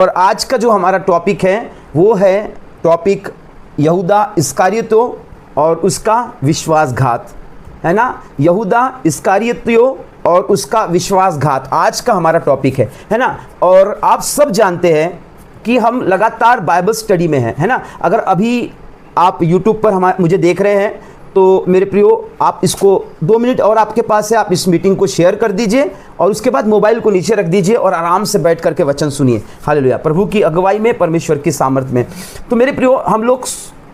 और आज का जो हमारा टॉपिक है वो है टॉपिक यहूदा इस्कारियोतो और उसका विश्वासघात, है ना। यहूदा इस्कारियोतो और उसका विश्वासघात आज का हमारा टॉपिक है ना। और आप सब जानते हैं कि हम लगातार बाइबल स्टडी में हैं, है ना। अगर अभी आप यूट्यूब पर मुझे देख रहे हैं तो मेरे प्रियो, आप इसको 2 मिनट और आपके पास है, आप इस मीटिंग को शेयर कर दीजिए और उसके बाद मोबाइल को नीचे रख दीजिए और आराम से बैठ करके वचन सुनिए। हालेलुया, प्रभु की अगुवाई में, परमेश्वर की सामर्थ्य में। तो मेरे प्रियो, हम लोग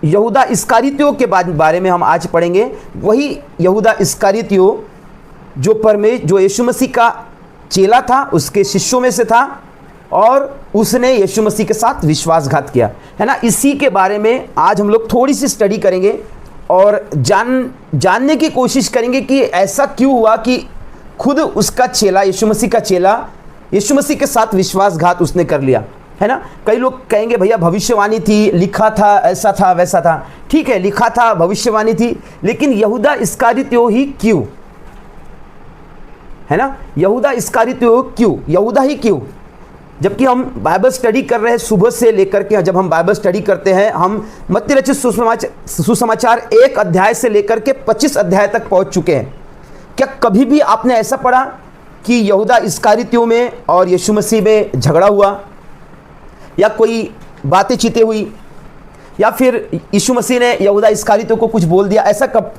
यहूदा इस्कारियोतो के बारे में हम आज पढ़ेंगे। वही यहूदा इस्कारियोतो जो यीशु मसीह का चेला था, उसके शिष्यों में से था और उसने यीशु मसीह के साथ विश्वासघात किया, है ना। इसी के बारे में आज हम लोग थोड़ी सी स्टडी करेंगे और जानने की कोशिश करेंगे कि ऐसा क्यों हुआ कि खुद उसका चेला, यीशु मसीह का चेला, यीशु मसीह के साथ विश्वासघात उसने कर लिया, है ना। कई लोग कहेंगे भैया भविष्यवाणी थी, लिखा था, ऐसा था, वैसा था। ठीक है, लिखा था, भविष्यवाणी थी, लेकिन यहूदा इस्कारियोतो ही क्यों, है ना। यहूदा इस्कारियोतो क्यों, यहूदा ही क्यों? जबकि हम बाइबल स्टडी कर रहे हैं सुबह से लेकर के, जब हम बाइबल स्टडी करते हैं, हम मत्ती रचित सुसमाचार 1 अध्याय से लेकर के 25 अध्याय तक पहुंच चुके हैं। क्या कभी भी आपने ऐसा पढ़ा कि यहूदा इस्कारियोतो में और यीशु मसीह में झगड़ा हुआ, या कोई बातें चीतें हुई, या फिर यीशु मसीह ने यहूदा इस्कारियोतो को कुछ बोल दिया? ऐसा कब?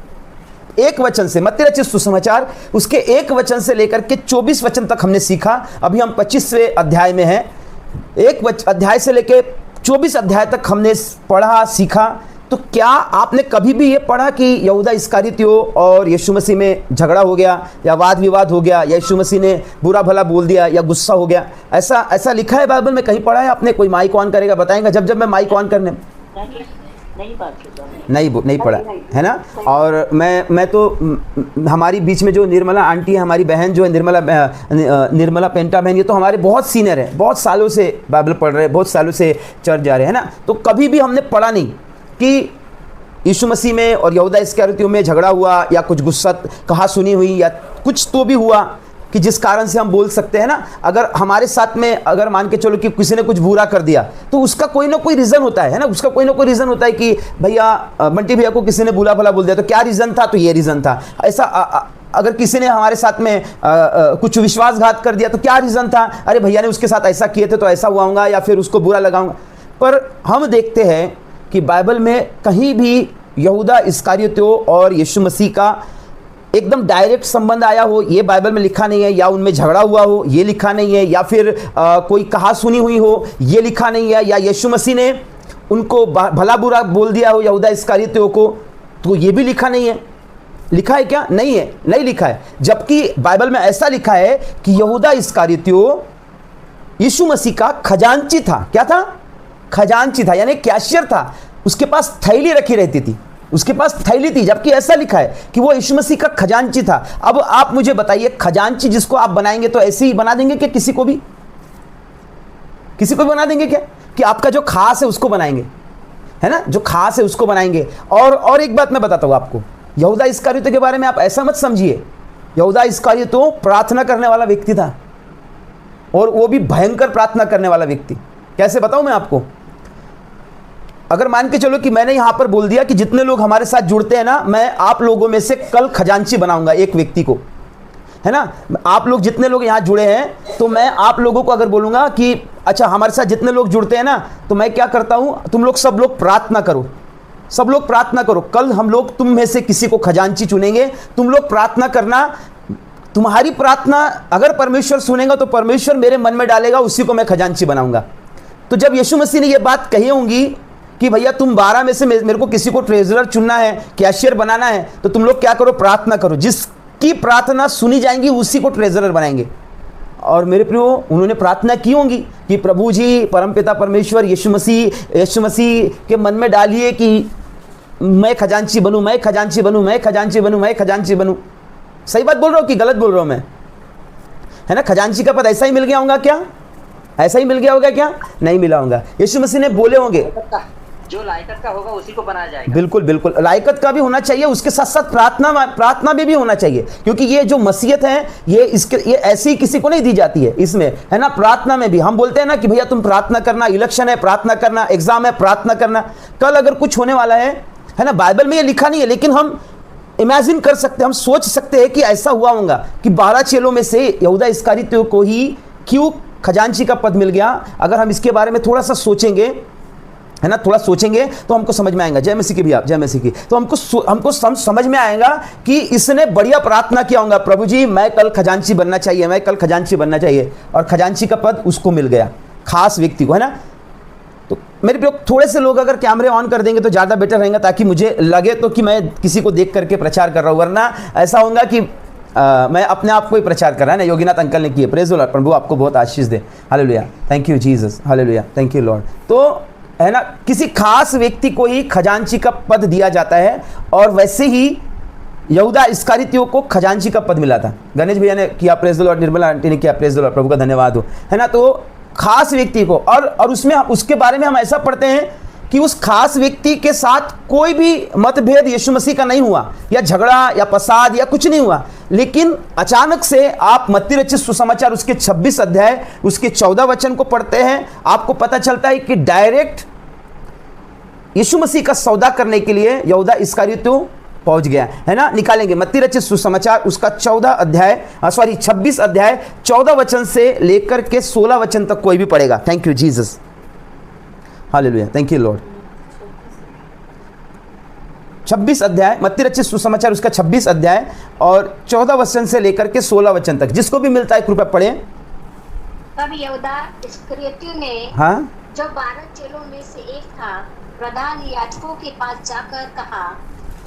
एक वचन से, मत्ती रचित सुसमाचार उसके 1 वचन से लेकर के 24 वचन तक हमने सीखा। अभी हम 25वें अध्याय में हैं। 1 अध्याय से लेकर 24 अध्याय तक हमने पढ़ा, सीखा। तो क्या आपने कभी भी ये पढ़ा कि यहूदा इस्कारियोतो और यीशु मसीह में झगड़ा हो गया, या वाद विवाद हो गया, या यीशु मसीह ने बुरा भला बोल दिया, या गुस्सा हो गया? ऐसा लिखा है बाइबल में? कहीं पढ़ा है आपने? कोई माइक ऑन करेगा, बताएगा जब मैं माइक ऑन करने नहीं पढ़ा, है ना। और मैं तो हमारी बीच में जो निर्मला आंटी है, हमारी बहन जो है निर्मला पेंटा बहन, ये तो हमारे बहुत सीनियर है, बहुत सालों से बाइबल पढ़ रहे हैं, बहुत सालों से चर्च जा रहे हैं, है ना। तो कभी भी हमने पढ़ा नहीं कि यीशु मसीह में और यहूदा इस्कारियोतो में झगड़ा हुआ, या कुछ गुस्सा कहा सुनी हुई, या कुछ तो भी हुआ कि जिस कारण से हम बोल सकते हैं ना। अगर हमारे साथ में, अगर मान के चलो कि किसी ने कुछ बुरा कर दिया, तो उसका कोई ना कोई रीज़न होता है ना। उसका कोई ना कोई रीज़न होता है कि भैया बंटी भैया को किसी ने बुरा भला बोल दिया, तो क्या रीज़न था? तो ये रीज़न था। ऐसा अगर किसी ने हमारे साथ में कुछ विश्वासघात कर दिया, तो क्या रीज़न था? अरे भैया ने उसके साथ ऐसा किए थे तो ऐसा हुआ होगा, या फिर उसको बुरा लगाऊंगा। पर हम देखते हैं कि बाइबल में कहीं भी यहूदा इस्कारियोतो और यीशु मसीह का एकदम डायरेक्ट संबंध आया हो, ये बाइबल में लिखा नहीं है। या उनमें झगड़ा हुआ हो, ये लिखा नहीं है। या फिर कोई कहा सुनी हुई हो, ये लिखा नहीं है। या यीशु मसीह ने उनको भला बुरा बोल दिया हो यहूदा इस्कारियोतो को, तो ये भी लिखा नहीं है। लिखा है क्या? नहीं है, नहीं लिखा है। जबकि बाइबल में ऐसा लिखा है कि यहूदा इस्कारियोतो यीशु मसीह का खजांची था। क्या था? खजांची था, यानी कैशियर था। उसके पास थैली रखी रहती थी, उसके पास थैली थी। जबकि ऐसा लिखा है कि वो यीशु मसीह का खजांची था। अब आप मुझे बताइए, खजांची जिसको आप बनाएंगे तो ऐसे ही बना देंगे क्या? किसी को भी बना देंगे क्या? कि आपका जो खास है उसको बनाएंगे, है ना, जो खास है उसको बनाएंगे। और एक बात मैं बताता हूं आपको, यहूदा इस्कारियोतो के बारे में आप ऐसा मत समझिए। यहूदा इस्कारियोतो प्रार्थना करने वाला व्यक्ति था, और वो भी भयंकर प्रार्थना करने वाला व्यक्ति। कैसे बताऊं मैं आपको? अगर मान के चलो कि मैंने यहां पर बोल दिया कि जितने लोग हमारे साथ जुड़ते हैं ना, मैं आप लोगों में से कल खजांची बनाऊंगा एक व्यक्ति को, है ना। आप लोग जितने लोग यहां जुड़े हैं, तो मैं आप लोगों को अगर बोलूंगा कि अच्छा हमारे साथ जितने लोग जुड़ते हैं ना, तो मैं क्या करता हूं, तुम लोग सब लोग प्रार्थना करो, सब लोग प्रार्थना करो। कल हम लोग तुम में से किसी को खजांची चुनेंगे, तुम लोग प्रार्थना करना। तुम्हारी प्रार्थना अगर परमेश्वर सुनेगा तो परमेश्वर मेरे मन में डालेगा, उसी को मैं खजांची बनाऊंगा। तो जब यीशु मसीह ने यह बात कही होंगी कि भैया तुम 12 में से मेरे को किसी को ट्रेजरर चुनना है, कैशियर बनाना है, तो तुम लोग क्या करो? प्रार्थना करो। जिसकी प्रार्थना सुनी जाएंगी उसी को ट्रेजरर बनाएंगे। और मेरे प्रियो, उन्होंने प्रार्थना की होंगी कि प्रभु जी, परमपिता परमेश्वर, यीशु मसीह के मन में डालिए कि मैं खजांची बनूं, मैं खजांची बनूं, मैं खजांची बनूं, मैं खजांची बनूं। सही बात बोल रहा हूँ कि गलत बोल रहा हूँ मैं? है ना, खजांची का पद ऐसा ही मिल गया होगा क्या? ऐसा ही मिल गया होगा क्या? नहीं मिला होगा। यीशु मसीह ने बोले होंगे, जो लायकत का होगा उसी को बनाया जाएगा। बिल्कुल बिल्कुल, लायकत का भी होना चाहिए, उसके साथ साथ प्रार्थना में भी होना चाहिए, क्योंकि ये जो मसीहत है ये ऐसी किसी को नहीं दी जाती है इसमें, है ना। प्रार्थना में भी हम बोलते हैं ना कि भैया तुम प्रार्थना करना, इलेक्शन है प्रार्थना करना, एग्जाम है प्रार्थना करना, कल अगर कुछ होने वाला है ना। बाइबल में ये लिखा नहीं है, लेकिन हम इमेजिन कर सकते हैं, हम सोच सकते हैं कि ऐसा हुआ होगा कि 12 चेलों में से यहूदा इस्करियोती को ही क्यों खजांची का पद मिल गया। अगर हम इसके बारे में थोड़ा सा सोचेंगे, है ना, थोड़ा सोचेंगे तो हमको समझ में आएगा। जय मसीह की भी आप, जय मसीह की। तो हमको समझ में आएगा कि इसने बढ़िया प्रार्थना किया होगा, प्रभु जी मैं कल खजांची बनना चाहिए, मैं कल खजांची बनना चाहिए, और खजांची का पद उसको मिल गया, खास व्यक्ति को, है ना। तो मेरे प्रिय, थोड़े से लोग अगर कैमरे ऑन कर देंगे तो ज़्यादा बेटर रहेगा, ताकि मुझे लगे तो कि मैं किसी को देख करके प्रचार कर रहा हूँ, वरना ऐसा होगा कि मैं अपने आप को ही प्रचार कर रहा है ना। योगीनाथ अंकल ने किए, प्रेज द लॉर्ड, प्रभु आपको बहुत आशीष दे, hallelujah, thank you Jesus, hallelujah, thank you lord. तो है ना, किसी खास व्यक्ति को ही खजांची का पद दिया जाता है, और वैसे ही यहूदा इस्करियोती को खजांची का पद मिला था। गणेश भैया ने किया, praise the Lord, Nirmala aunty ने किया, प्रेज द लॉर्ड, प्रभु का धन्यवाद हो, है ना। तो खास व्यक्ति को, और उसमें उसके बारे में हम ऐसा पढ़ते हैं कि उस खास व्यक्ति के साथ कोई भी मतभेद यीशु मसीह का नहीं हुआ, या झगड़ा या फसाद या कुछ नहीं हुआ, लेकिन अचानक से आप मत्ती रचित सुसमाचार उसके 26 अध्याय उसके 14 वचन को पढ़ते हैं, आपको पता चलता है कि डायरेक्ट यीशु मसीह का सौदा करने के लिए यहूदा इस्करियोती पहुंच गया, है ना। निकालेंगे मत्ती रचित सुसमाचार उसका 26 अध्याय 14 वचन से लेकर के 16 वचन तक कोई भी पढ़ेगा। Thank you Jesus, hallelujah, thank you Lord. 26 अध्याय मत्ती रचित सुसमाचार उसका 26 अध्याय और 14 वचन से लेकर के 16 वचन तक, जिसको भी मिलता है कृपया पढ़े। तब यहूदा इस्करियोती ने, हाँ, जो 12 चेलों में से एक था, प्रधान याजकों के पास जाकर कहा,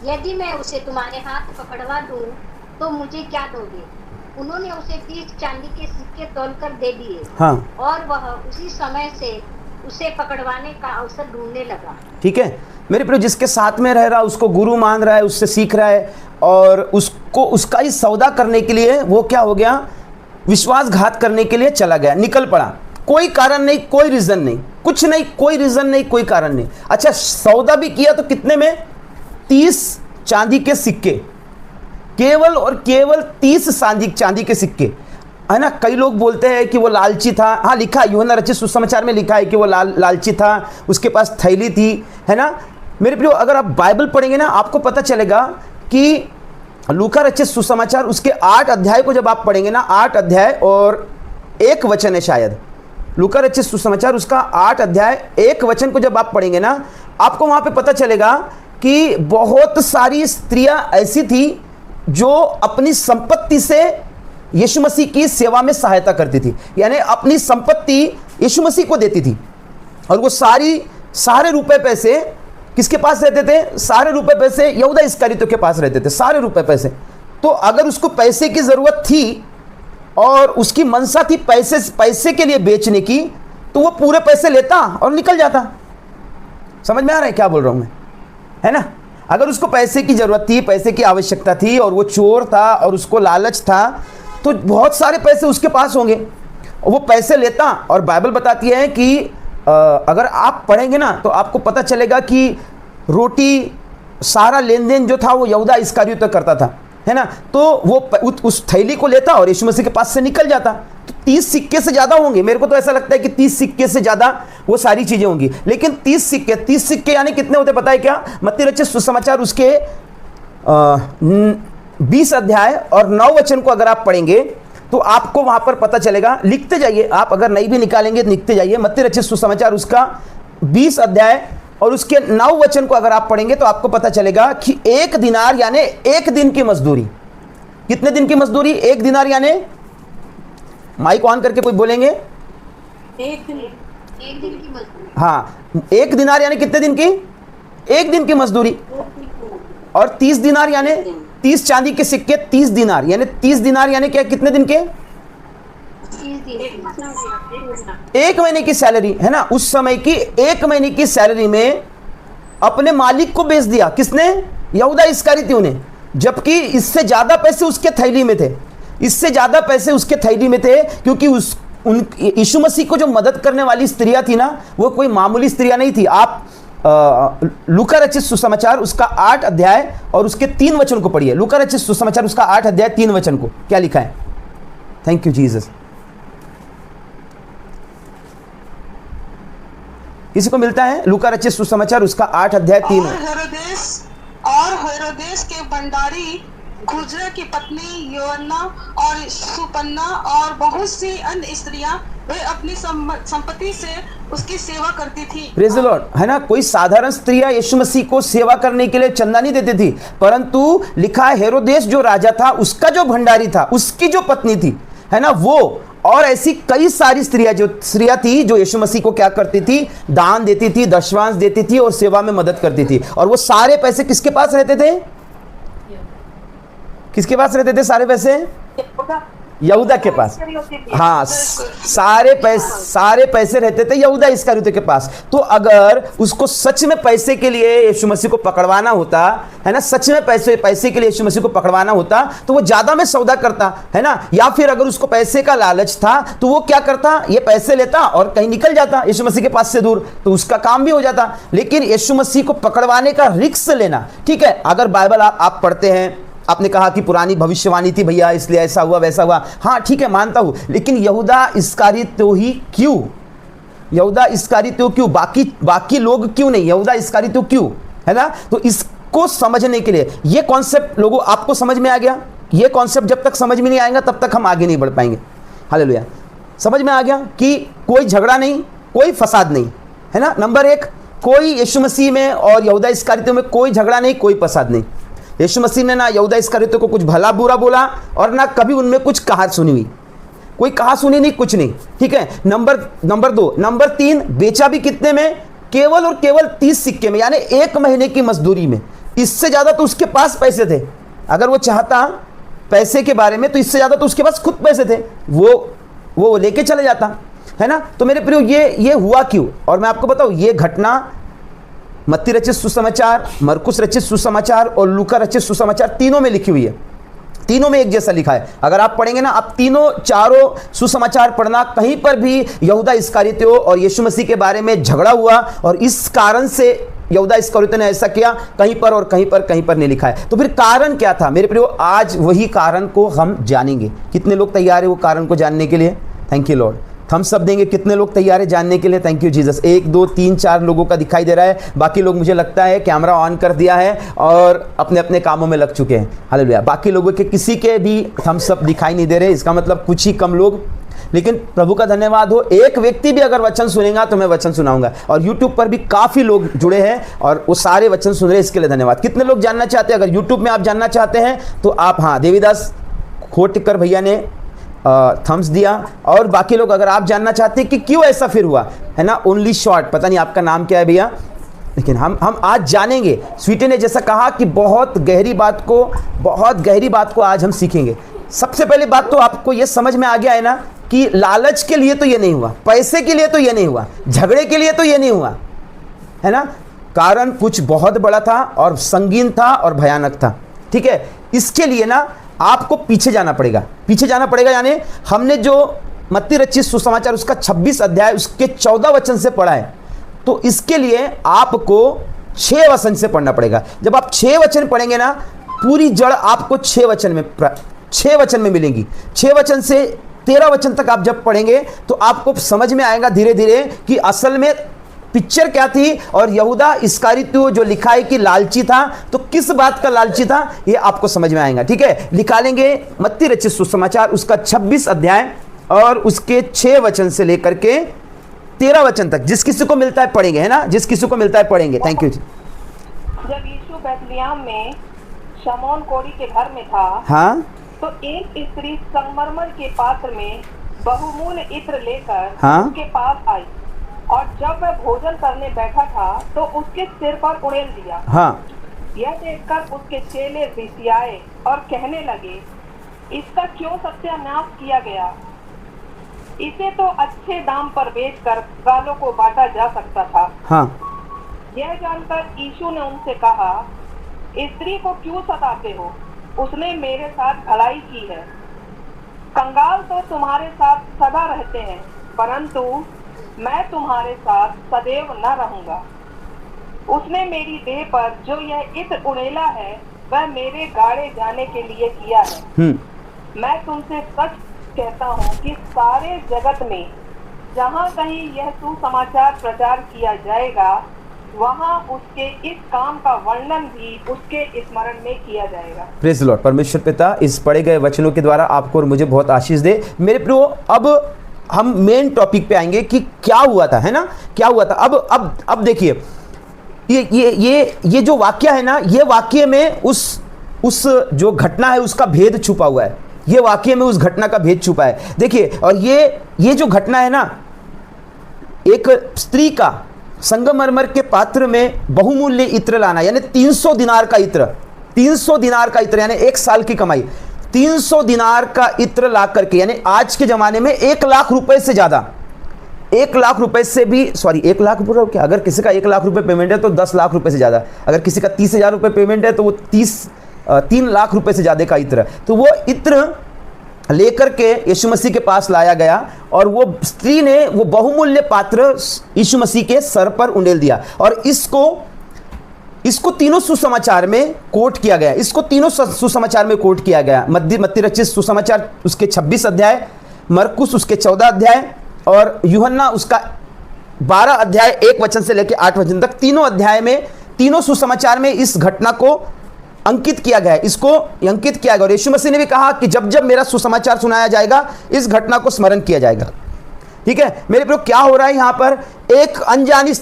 यदि मैं उसे तुम्हारे हाथ पकड़वा दूं तो मुझे क्या दोगे? उन्होंने उसे 30 चांदी के सिक्के तौलकर दे दिए। हाँ, और वह उसी समय से उसे पकड़वाने का अवसर ढूंढने लगा। ठीक है मेरे प्रिय, जिसके साथ में रह रहा, उसको गुरु मान रहा है, उससे सीख रहा है, और उसको उसका ही सौदा करने के लिए वो क्या हो गया, विश्वासघात करने के लिए चला गया, निकल पड़ा। कोई कारण नहीं, कोई रीजन नहीं, कुछ नहीं, कोई रीजन नहीं, कोई कारण नहीं। अच्छा, सौदा भी किया तो कितने में? 30 चांदी के सिक्के, केवल और केवल 30 चांदी के सिक्के, है ना। कई लोग बोलते हैं कि वो लालची था। हाँ, लिखा है, यूहन्ना रचित सुसमाचार में लिखा है कि वो लालची था, उसके पास थैली थी, है ना। मेरे प्रियो, अगर आप बाइबल पढ़ेंगे ना, आपको पता चलेगा कि लूका रचित सुसमाचार उसके 8 अध्याय को जब आप पढ़ेंगे ना, 8 अध्याय और 1 वचन है शायद, लूका रचित सुसमाचार उसका 8 अध्याय 1 वचन को जब आप पढ़ेंगे ना, आपको वहाँ पे पता चलेगा कि बहुत सारी स्त्रियां ऐसी थी जो अपनी संपत्ति से यीशु मसीह की सेवा में सहायता करती थी, यानी अपनी संपत्ति यीशु मसीह को देती थी, और वो सारे रुपए पैसे किसके पास रहते थे? सारे रुपए पैसे यहूदा इस्करियोती के पास रहते थे, सारे रुपए पैसे। तो अगर उसको पैसे की ज़रूरत थी और उसकी मनसा थी पैसे के लिए बेचने की, तो वो पूरे पैसे लेता और निकल जाता। समझ में आ रहा है क्या बोल रहा हूँ मैं, है ना। अगर उसको पैसे की ज़रूरत थी, पैसे की आवश्यकता थी, और वो चोर था और उसको लालच था, तो बहुत सारे पैसे उसके पास होंगे, वो पैसे लेता। और बाइबल बताती है कि अगर आप पढ़ेंगे ना तो आपको पता चलेगा कि रोटी सारा लेन देन जो था वो यहूदा इस्करियोती करता था, है ना। तो वो उस थैली को लेता और यीशु मसीह के पास से निकल जाता। तो 30 सिक्के से ज़्यादा होंगे, मेरे को तो ऐसा लगता है कि 30 सिक्के से ज़्यादा वो सारी चीज़ें होंगी। लेकिन 30 सिक्के यानी कितने होते पता है क्या? मत्ती रचित सुसमाचार उसके 20 अध्याय और 9 वचन को अगर आप पढ़ेंगे तो आपको वहाँ पर पता चलेगा। लिखते जाइए आप, अगर नहीं भी निकालेंगे तो लिखते जाइए। मत्ती रचित सुसमाचार उसका 20 अध्याय और उसके 9 वचन को अगर आप पढ़ेंगे तो आपको पता चलेगा कि 1 दिनार यानी 1 दिन की मजदूरी। कितने दिन की मजदूरी? 1 दिनार यानी, माइक ऑन करके कोई बोलेंगे, 1 दिन की मजदूरी। हाँ, 1 दिनार यानी कितने दिन की? 1 दिन की मजदूरी। और 30 दिनार यानी 30 चांदी के सिक्के, 30 दिनार यानी 30 दिनार यानी क्या, कितने दिन के? 1 महीने की सैलरी, है ना। उस समय की 1 महीने की सैलरी में अपने मालिक को बेच दिया। किसने? यहूदा इस्करियोती ने। जबकि इससे ज़्यादा पैसे उसके थैली में थे, इससे ज़्यादा पैसे उसके थैली में थे, क्योंकि यीशु मसीह को जो मदद करने वाली स्त्रियां थी ना, वो कोई मामूली स्त्रियां नहीं थी। आप लूका रचित सुसमाचार उसका 8 अध्याय और उसके 3 वचन को पढ़िए। लूका रचित सुसमाचार उसका 8 अध्याय 3 वचन को क्या लिखा है? Thank you Jesus. किसी को मिलता है? लूका रचित सुसमाचार उसका 8 अध्याय 3। और हेरोदेस के भंडारी गुजरा की पत्नी योअन्ना और सुपन्ना और बहुत सी अन्य स्त्रियां वे अपनी संपत्ति से उसकी सेवा करती थी। Praise the Lord. है ना, कोई साधारण स्त्रियां यीशु मसीह को सेवा करने के लिए चंदा नहीं देती थी, परंतु लिखा है हेरोदेस जो राजा था उसका जो भंडारी था उसकी जो पत्नी थी, है ना, वो और ऐसी कई सारी स्त्रियां थी जो यीशु मसीह को क्या करती थी? दान देती थी, दशवांश देती थी और सेवा में मदद करती थी। और वो सारे पैसे किसके पास रहते थे? किसके पास रहते थे सारे पैसे? यहूदा के पास। हाँ, सारे पैसे रहते थे यहूदा इस्करियोती के पास। तो अगर उसको सच में पैसे के लिए यीशु मसीह को पकड़वाना होता, है ना, सच में पैसे के लिए यीशु मसीह को पकड़वाना होता तो वो ज्यादा में सौदा करता, है ना, या फिर अगर उसको पैसे का लालच था तो वो क्या करता? ये पैसे लेता और कहीं निकल जाता यीशु मसीह के पास से दूर, तो उसका काम भी हो जाता। लेकिन यीशु मसीह को पकड़वाने का रिस्क लेना, ठीक है, अगर बाइबल आप पढ़ते हैं, आपने कहा कि पुरानी भविष्यवाणी थी भैया इसलिए ऐसा हुआ वैसा हुआ, हाँ ठीक है मानता हूं, लेकिन यहूदा इस्करियोती ही क्यों? यहूदा इस्करियोती क्यों? बाकी लोग क्यों नहीं? यहूदा इस्करियोती क्यों? है ना, तो इसको समझने के लिए ये कॉन्सेप्ट लोगों आपको समझ में आ गया? ये कॉन्सेप्ट जब तक समझ में नहीं आएगा तब तक हम आगे नहीं बढ़ पाएंगे। हालेलुया। समझ में आ गया कि कोई झगड़ा नहीं, कोई फसाद नहीं, है ना। नंबर 1, कोई यीशु मसीह में और यहूदा इस्करियोती में कोई झगड़ा नहीं, कोई फसाद नहीं। यीशु मसीह ने ना यहूदा इस्करियोती को कुछ भला बुरा बोला और ना कभी उनमें कुछ कहा सुनी हुई, कोई कहा सुनी नहीं, कुछ नहीं, ठीक है। नंबर 2, नंबर 3, बेचा भी कितने में? केवल और केवल 30 सिक्के में, यानी 1 महीने की मजदूरी में। इससे ज्यादा तो उसके पास पैसे थे, अगर वो चाहता पैसे के बारे में तो इससे ज्यादा तो उसके पास खुद पैसे थे, वो लेके चले जाता, है ना। तो मेरे प्रियो ये हुआ क्यों? और मैं आपको बताऊं, ये घटना मत्ती रचित सुसमाचार, मरकुस रचित सुसमाचार और लूका रचित सुसमाचार तीनों में लिखी हुई है। तीनों में एक जैसा लिखा है। अगर आप पढ़ेंगे ना, आप चारों सुसमाचार पढ़ना, कहीं पर भी यहूदा इस्करियोती और यीशु मसीह के बारे में झगड़ा हुआ और इस कारण से यहूदा इस्करियोती ने ऐसा किया, कहीं पर और कहीं पर नहीं लिखा है। तो फिर कारण क्या था मेरे प्रियो? आज वही कारण को हम जानेंगे। कितने लोग तैयार है वो कारण को जानने के लिए? Thank you lord. Thumbs up देंगे कितने लोग तैयार है जानने के लिए? Thank you Jesus. 1 2 3 4 लोगों का दिखाई दे रहा है, बाकी लोग मुझे लगता है कैमरा ऑन कर दिया है और अपने अपने कामों में लग चुके हैं। हालेलुया। बाकी लोगों के किसी के भी थम्स अप दिखाई नहीं दे रहे, इसका मतलब कुछ ही कम लोग। लेकिन प्रभु का धन्यवाद हो, एक व्यक्ति भी अगर वचन सुनेगा तो मैं वचन सुनाऊंगा। और यूट्यूब पर भी काफ़ी लोग जुड़े हैं और वो सारे वचन सुन रहे हैं, इसके लिए धन्यवाद। कितने लोग जानना चाहते हैं? अगर यूट्यूब में आप जानना चाहते हैं तो आप, हाँ, देवीदास खोटकर भैया ने थम्स दिया। और बाकी लोग अगर आप जानना चाहते हैं कि क्यों ऐसा फिर हुआ, है ना, ओनली शॉर्ट, पता नहीं आपका नाम क्या है भैया, लेकिन हम आज जानेंगे। स्वीटी ने जैसा कहा कि बहुत गहरी बात को आज हम सीखेंगे। सबसे पहली बात तो आपको ये समझ में आ गया है ना कि लालच के लिए तो ये नहीं हुआ, पैसे के लिए तो ये नहीं हुआ, झगड़े के लिए तो ये नहीं हुआ, है ना। कारण कुछ बहुत बड़ा था और संगीन था और भयानक था, ठीक है। इसके लिए ना आपको पीछे जाना पड़ेगा, यानी हमने जो मत्ती रचित सुसमाचार उसका 26 अध्याय उसके 14 वचन से पढ़ा है, तो इसके लिए आपको 6 वचन से पढ़ना पड़ेगा। जब आप 6 वचन पढ़ेंगे ना, पूरी जड़ आपको 6 वचन में मिलेंगी। 6 वचन से 13 वचन तक आप जब पढ़ेंगे तो आपको समझ में आएगा धीरे धीरे कि असल में पिक्चर क्या थी। और यहूदा इस्करियोती जो लिखा है कि लालची था, तो किस बात का लालची था ये आपको समझ में आएगा, ठीक है। निकालेंगे मत्ती रचित सुसमाचार उसका 26 अध्याय और उसके 6 वचन से लेकर के 13 वचन तक, जिस किसी को मिलता है पढ़ेंगे, है ना, जिस किसी को मिलता है पढ़ेंगे। Thank you. जब यीशु बैतलहम में शमौन कोढ़ी के घर में था, हाँ, तो एक स्त्री संगमरमर के पात्र में बहुमूल्य इत्र लेकर हाँ, उसके पास आई और जब वह भोजन करने बैठा था तो उसके सिर पर उड़ेल दिया। हाँ। यह देखकर उसके चेले रिसियाए और कहने लगे, इसका क्यों सत्यानाश किया गया? इसे तो अच्छे दाम पर बेचकर गालों को बांटा जा सकता था। हाँ। यह जानकर यीशु ने उनसे कहा, स्त्री को क्यों सताते हो? उसने मेरे साथ भलाई की है। कंगाल तो तुम्हारे साथ सदा रहते हैं, परंतु मैं तुम्हारे साथ सदैव न रहूंगा। उसने मेरी देह पर जो यह इत्र उड़ेला है वह मेरे गाड़े जाने के लिए किया है। मैं तुमसे सच कहता हूँ कि सारे जगत में जहाँ कहीं यह सुसमाचार प्रचार किया जाएगा वहाँ उसके इस काम का वर्णन भी उसके स्मरण में किया जाएगा। Praise the Lord. परमेश्वर पिता इस पढ़े गए वचनों के द्वारा आपको और मुझे बहुत आशीष दे। मेरे प्रियो, अब हम मेन टॉपिक पे आएंगे कि क्या हुआ था, है ना, क्या हुआ था। अब देखिए, ये जो वाक्य है ना, ये वाक्य में उस जो घटना है उसका भेद छुपा हुआ है। ये वाक्य में उस घटना का भेद छुपा है। देखिए, और ये जो घटना है ना, एक स्त्री का संगमरमर के पात्र में बहुमूल्य इत्र लाना, यानी 300 दिनार का इत्र, 300 दिनार का इत्र यानी 1 साल की कमाई, 300 दिनार का इत्र ला करके, यानी आज के ज़माने में 1 लाख रुपए से ज़्यादा, 1 लाख रुपए से भी, सॉरी 1 लाख रुपये क्या, अगर किसी का 1 लाख रुपए पेमेंट है तो 10 लाख रुपए से ज़्यादा, अगर किसी का 30,000 रुपये पेमेंट है तो वो 3 लाख रुपए से ज़्यादा का इत्र। तो वो इत्र लेकर के यीशु मसीह के पास लाया गया और वो स्त्री ने वो बहुमूल्य पात्र यीशु मसीह के सर पर उंडेल दिया। और इसको तीनों सुसमाचार में कोट किया गया, इसको तीनों सुसमाचार में कोट किया गया। मत्ती रचित सुसमाचार उसके 26 अध्याय, मरकुस उसके 14 अध्याय और यूहन्ना उसका 12 अध्याय 1 वचन से लेकर 8 वचन तक, तीनों अध्याय में, तीनों सुसमाचार में इस घटना को अंकित किया गया है, इसको अंकित किया गया। और यीशु मसीह ने भी कहा कि जब जब मेरा सुसमाचार सुनाया जाएगा इस घटना को स्मरण किया जाएगा। ठीक है मेरे प्रियो, क्या हो रहा है यहाँ पर? एक अनजानी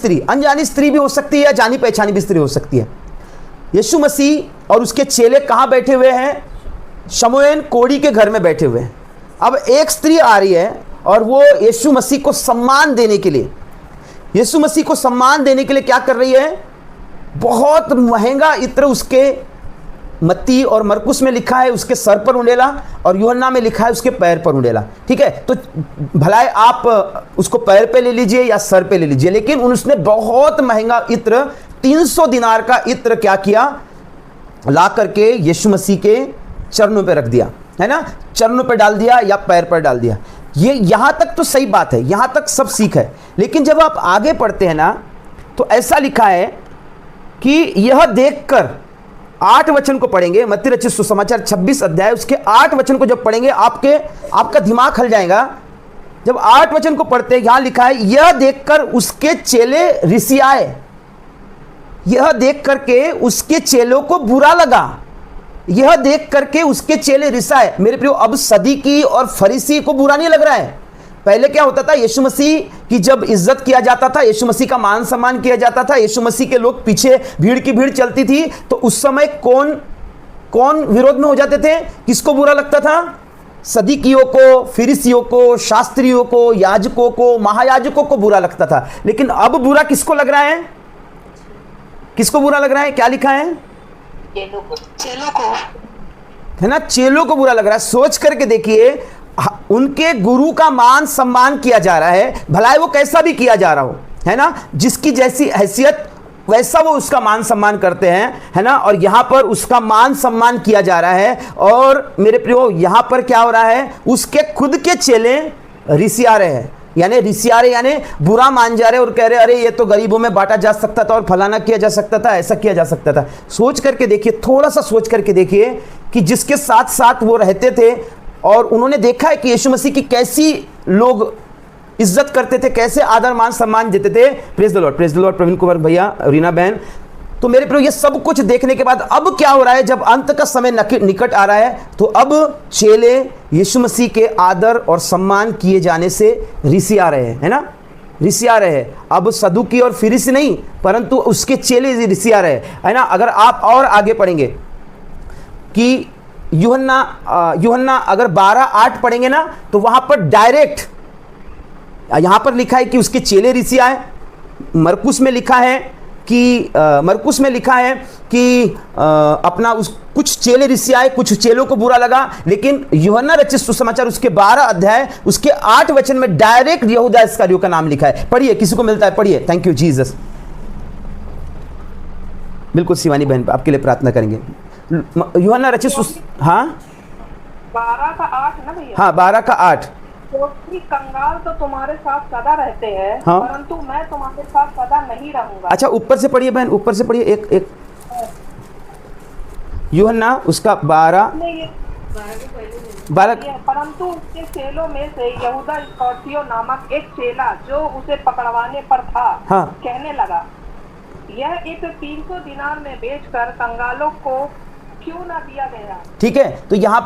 स्त्री भी हो सकती है, जानी पहचानी भी स्त्री हो सकती है। यीशु मसीह और उसके चेले कहाँ बैठे हुए हैं? शमूएल कोढ़ी के घर में बैठे हुए हैं। अब एक स्त्री आ रही है और वो यीशु मसीह को सम्मान देने के लिए, यीशु मसीह को सम्मान देने के लिए क्या कर रही है? बहुत महंगा इत्र उसके मत्ती और मरकुस में लिखा है उसके सर पर उंडेला और यूहन्ना में लिखा है उसके पैर पर उंडेला। ठीक है, तो भला आप उसको पैर पे ले लीजिए या सर पे ले लीजिए, लेकिन उसने बहुत महंगा इत्र 300 दिनार का इत्र क्या किया? ला करके यीशु मसीह के चरणों पे रख दिया, है ना, चरणों पे डाल दिया या पैर पर डाल दिया। ये यहाँ तक तो सही बात है, यहाँ तक सब सीख है। लेकिन जब आप आगे पढ़ते हैं ना तो ऐसा लिखा है कि यह देखकर, 8 वचन को पढ़ेंगे, मत्ती रचित सुसमाचार 26 अध्याय उसके 8 वचन को जब पढ़ेंगे आपका दिमाग हिल जाएगा। जब 8 वचन को पढ़ते हैं, यहां लिखा है यह देखकर उसके चेले रिसियाए, यह देख करके उसके चेलों को बुरा लगा, यह देख करके उसके चेले रिसाए। मेरे प्रियो, अब सदूकी और फरीसी को बुरा नहीं लग रहा है। पहले क्या होता था? यीशु मसीह की जब इज्जत किया जाता था, यीशु मसीह का मान सम्मान किया जाता था, यीशु मसीह के लोग पीछे भीड़ की भीड़ चलती थी, तो उस समय कौन विरोध में हो जाते थे? किसको बुरा लगता था? सदूकियों को, फरीसियों को, शास्त्रियों को, याजकों को, महायाजकों को बुरा लगता था। लेकिन अब बुरा किसको लग रहा है? किसको बुरा लग रहा है? क्या लिखा है? चेलों को, है ना, चेलों को बुरा लग रहा है। सोच करके देखिए, उनके गुरु का मान सम्मान किया जा रहा है, भलाई वो कैसा भी किया जा रहा हो, है ना, जिसकी जैसी हैसियत वैसा वो उसका मान सम्मान करते हैं, है ना। और यहाँ पर उसका मान सम्मान किया जा रहा है। और मेरे प्रियो, यहाँ पर क्या हो रहा है? उसके खुद के चेले रिसिया रहे हैं, यानी बुरा मान जा रहे और कह रहे अरे ये तो गरीबों में बांटा जा सकता था और फलाना किया जा सकता था, ऐसा किया जा सकता था। सोच करके देखिए, थोड़ा सा सोच करके देखिए कि जिसके साथ साथ वो रहते थे और उन्होंने देखा है कि यीशु मसीह की कैसी लोग इज्जत करते थे, कैसे आदर मान सम्मान देते थे। Praise the lord Praveen Kumar भैया, रीना बहन। तो मेरे प्रियो, ये सब कुछ देखने के बाद अब क्या हो रहा है? जब अंत का समय निकट आ रहा है तो अब चेले यीशु मसीह के आदर और सम्मान किए जाने से रिसिया रहे हैं, है ना, रिसिया रहे। अब सदूकी और फरीसी नहीं, परंतु उसके चेले रिसिया रहे, है ना। अगर आप और आगे पढ़ेंगे कि यूहन्ना अगर 12:8 पढ़ेंगे ना, तो वहां पर डायरेक्ट यहां पर लिखा है कि उसके चेले रिसिया है। मरकुस में लिखा है कि अपना कुछ चेले रिसियाए, कुछ चेलों को बुरा लगा। लेकिन यूहन्ना रचित सुसमाचार उसके 12 अध्याय उसके 8 वचन में डायरेक्ट यहूदा इस्करियोती का नाम लिखा है। पढ़िए, किसी को मिलता है पढ़िए। Thank you Jesus. बिल्कुल शिवानी बहन, आपके लिए प्रार्थना करेंगे। यूहन्ना रचित, हाँ 12 का 8 ना भैया? हाँ 12 का 8। क्योंकि कंगाल तो तुम्हारे साथ सदा रहते हैं, हाँ। परंतु मैं तुम्हारे साथ सदा नहीं रहूंगा। अच्छा ऊपर से पढ़िए बहन, ऊपर से पढ़िए एक यूहन्ना उसका 12 परंतु उसके चेलों में से यहूदा इस्करियोती नामक एक चेला जो उसे पकड़वाने पर था, हाँ। कहने लगा, यह इस 300 दिनार में बेचकर कंगालों को क्यों ना दिया गया। ठीक है, तो यहाँ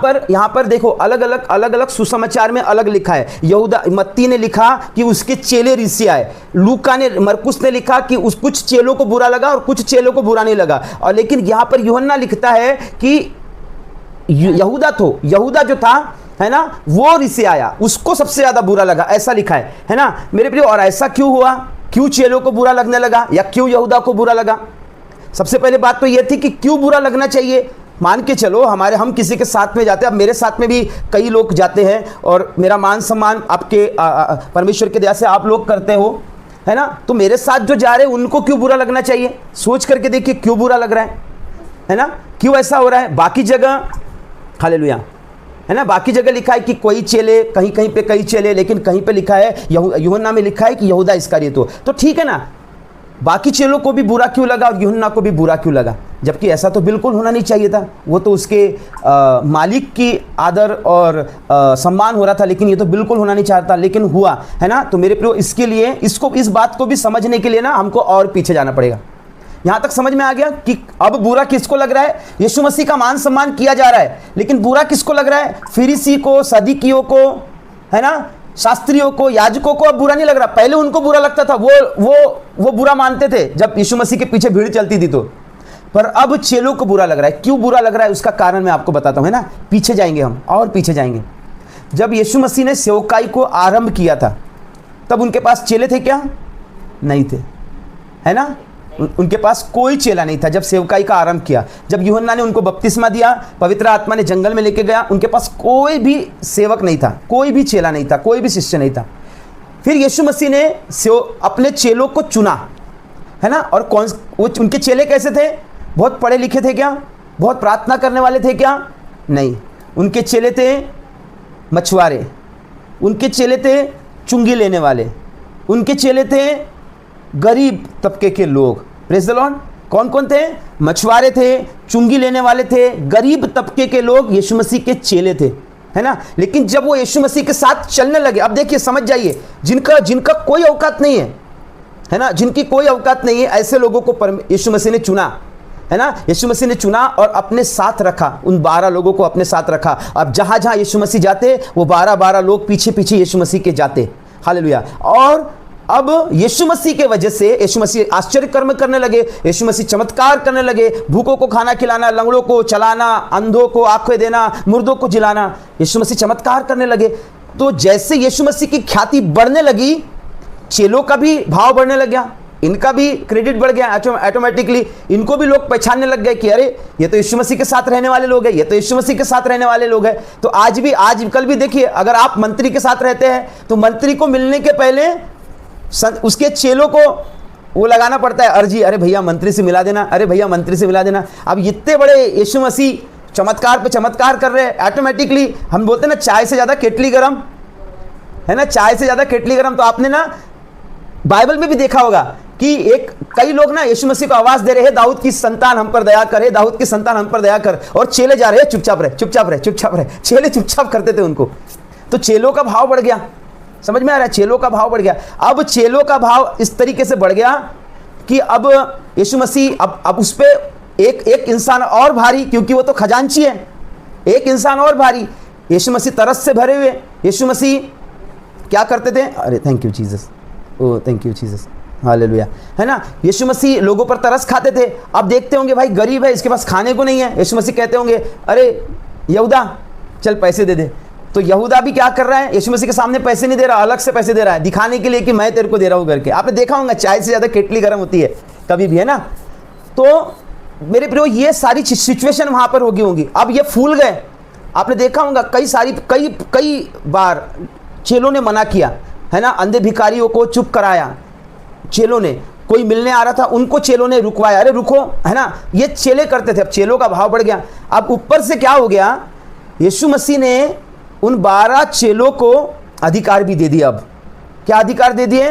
पर देखो अलग अलग सुसमाचार में अलग लिखा है। यहूदा मत्ती ने लिखा कि उसके चेले ऋषि आए, लूका ने मरकुस ने लिखा कि उस कुछ चेलों को बुरा लगा और कुछ चेलों को बुरा नहीं लगा, और लेकिन यहाँ पर यूहन्ना लिखता है कि यहूदा जो था है ना, वो ऋषि आया, उसको सबसे ज्यादा बुरा लगा, ऐसा लिखा है ना मेरे प्रिय। और ऐसा क्यों हुआ, क्यों चेलों को बुरा लगने लगा या क्यों यहूदा को बुरा लगा? सबसे पहले बात तो यह थी कि क्यों बुरा लगना चाहिए। मान के चलो हम किसी के साथ में जाते हैं, अब मेरे साथ में भी कई लोग जाते हैं और मेरा मान सम्मान आपके परमेश्वर के दया से आप लोग करते हो, है ना, तो मेरे साथ जो जा रहे हैं उनको क्यों बुरा लगना चाहिए? सोच करके देखिए क्यों बुरा लग रहा है ना, क्यों ऐसा हो रहा है? बाकी जगह हालेलुया है ना, बाकी जगह लिखा है कि कोई चेले, कहीं पे कई चेले, लेकिन कहीं पे लिखा है यूहन्ना में लिखा है कि यहूदा इस्करियोती। तो ठीक है ना, बाकी चेलों को भी बुरा क्यों लगा और यूहन्ना को भी बुरा क्यों लगा? जबकि ऐसा तो बिल्कुल होना नहीं चाहिए था, वो तो उसके मालिक की आदर और सम्मान हो रहा था, लेकिन ये तो बिल्कुल होना नहीं चाहता, लेकिन हुआ, है ना। तो मेरे प्रियो इसके लिए इस बात को भी समझने के लिए ना हमको और पीछे जाना पड़ेगा। यहाँ तक समझ में आ गया कि अब बुरा किसको लग रहा है? यीशु मसीह का मान सम्मान किया जा रहा है, लेकिन बुरा किसको लग रहा है? फरीसी को, सदूकियों को, है ना, शास्त्रियों को, याजकों को अब बुरा नहीं लग रहा। पहले उनको बुरा लगता था, वो बुरा मानते थे जब यीशु मसीह के पीछे भीड़ चलती थी तो, पर अब चेलों को बुरा लग रहा है। क्यों बुरा लग रहा है उसका कारण मैं आपको बताता हूं, है ना। पीछे जाएंगे हम और पीछे जाएंगे। जब यीशु मसीह ने सेवकाई को आरंभ किया था तब उनके पास चेले थे क्या? नहीं थे, है ना, उनके पास कोई चेला नहीं था जब सेवकाई का आरंभ किया। जब यूहन्ना ने उनको बपतिस्मा दिया, पवित्र आत्मा ने जंगल में लेके गया, उनके पास कोई भी सेवक नहीं था, कोई भी चेला नहीं था, कोई भी शिष्य नहीं था। फिर यीशु मसीह ने अपने चेलों को चुना, है ना, और उनके चेले कैसे थे? बहुत पढ़े लिखे थे क्या? बहुत प्रार्थना करने वाले थे क्या? नहीं, उनके चेले थे मछुआरे, उनके चेले थे चुंगी लेने वाले, उनके चेले थे गरीब तबके के लोग। Praise the Lord. कौन कौन थे? मछुआरे थे, चुंगी लेने वाले थे, गरीब तबके के लोग यीशु मसीह के चेले थे, है ना। लेकिन जब वो यीशु मसीह के साथ चलने लगे, अब देखिए समझ जाइए, जिनका कोई औकात नहीं है ना, जिनकी कोई औकात नहीं है, ऐसे लोगों को यीशु मसीह ने चुना, है ना। यीशु मसीह ने चुना और अपने साथ रखा, उन 12 लोगों को अपने साथ रखा। अब जहां जहां यीशु मसीह जाते वो 12 लोग पीछे पीछे यीशु मसीह के जाते। हालेलुया। और अब यीशु मसीह के वजह से यीशु मसीह आश्चर्य कर्म करने लगे, यीशु मसीह चमत्कार करने लगे, भूखों को खाना खिलाना, लंगड़ों को चलाना, अंधों को आंखें देना, मुर्दों को जिलाना, यीशु मसीह चमत्कार करने लगे। तो जैसे यीशु मसीह की ख्याति बढ़ने लगी, चेलों का भी भाव बढ़ने लग गया, इनका भी क्रेडिट बढ़ गया ऑटोमेटिकली। इनको भी लोग पहचानने लग गए कि अरे ये तो यीशु मसीह के साथ रहने वाले लोग हैं, ये तो यीशु मसीह के साथ रहने वाले लोग हैं। तो आजकल भी देखिए, अगर आप मंत्री के साथ रहते हैं तो मंत्री को मिलने के पहले उसके चेलों को वो लगाना पड़ता है अर्जी, अरे भैया मंत्री से मिला देना, अरे भैया मंत्री से मिला देना। अब इतने बड़े यीशु मसीह चमत्कार पे चमत्कार कर रहे हैं, ऑटोमेटिकली हम बोलते हैं ना, चाय से ज़्यादा केटली गरम, है ना, चाय से ज़्यादा केटली गरम। तो आपने ना बाइबल में भी देखा होगा कि कई लोग ना यीशु मसीह को आवाज़ दे रहे हैं, दाऊद की संतान हम पर दया कर, दाऊद की संतान हम पर दया कर, और चेले जा रहे हैं चुपचाप रहे, चुपचाप रहे, चुपचाप रहे। चेले चुपचाप करते थे उनको। तो चेलों का भाव बढ़ गया, समझ में आ रहा है? चेलों का भाव बढ़ गया। अब चेलों का भाव इस तरीके से बढ़ गया कि अब यीशु मसीह अब उस पर एक इंसान और भारी, क्योंकि वो तो खजांची है, एक इंसान और भारी, यीशु मसीह तरस से भरे हुए। यीशु मसीह क्या करते थे? अरे thank you Jesus, oh thank you Jesus, hallelujah, है ना। यीशु मसीह लोगों पर तरस खाते थे। अब देखते होंगे भाई गरीब है, इसके पास खाने को नहीं है, यीशु मसीह कहते होंगे अरे यहूदा चल पैसे दे दे। तो यहूदा भी क्या कर रहा है? यीशु मसीह के सामने पैसे नहीं दे रहा, अलग से पैसे दे रहा है, दिखाने के लिए कि मैं तेरे को दे रहा हूं करके। आपने देखा होगा चाय से ज्यादा केटली गर्म होती है कभी भी, है ना। तो मेरे प्रियो ये सारी सिचुएशन वहां पर होगी होंगी। अब ये फूल गए, आपने देखा होगा कई बार चेलों ने मना किया, है ना, अंधे भिखारियों को चुप कराया चेलों ने, कोई मिलने आ रहा था उनको चेलों ने रुकवाया, अरे रुको, है ना, ये चेले करते थे। अब चेलों का भाव बढ़ गया। अब ऊपर से क्या हो गया? यीशु मसीह ने उन 12 चेलों को अधिकार भी दे दिया। अब क्या अधिकार दे दिए,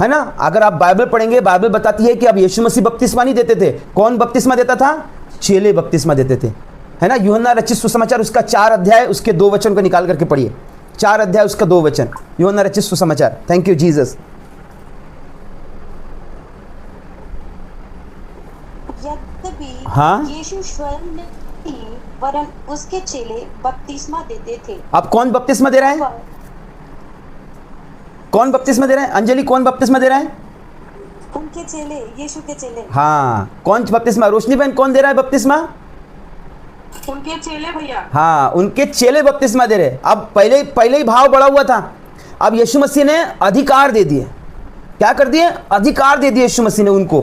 है ना? अगर आप बाइबल पढ़ेंगे, बाइबल बताती है कि अब यीशु मसीह बपतिस्मा नहीं देते थे। कौन बपतिस्मा देता था? चेले बपतिस्मा देते थे, है ना? यूहन्ना रचित सुसमाचार उसका 4 अध्याय उसके 2 वचन को निकाल करके पढ़िए। 4 अध्याय उसका 2 वचन, यूहन्ना रचित सुसमाचार। Thank you Jesus. यद्यपि हाँ? यीशु स्वयं नहीं वरन उसके चेले बपतिस्मा देते थे। अब कौन बपतिस्मा दे रहा है? कौन बपतिस्मा दे रहा है? अंजलि, कौन बपतिस्मा दे रहा है? उनके चेले, यीशु के चेले। हाँ, कौन बपतिस्मा? रोशनी बहन, कौन दे रहा है बपतिस्मा? उनके चेले भैया। हाँ, उनके चेले बपतिस्मा दे रहे। अब पहले ही भाव बढ़ा हुआ था, अब यीशु मसीह ने अधिकार दे दिए। क्या कर दिए? अधिकार दे दिए यीशु मसीह ने उनको।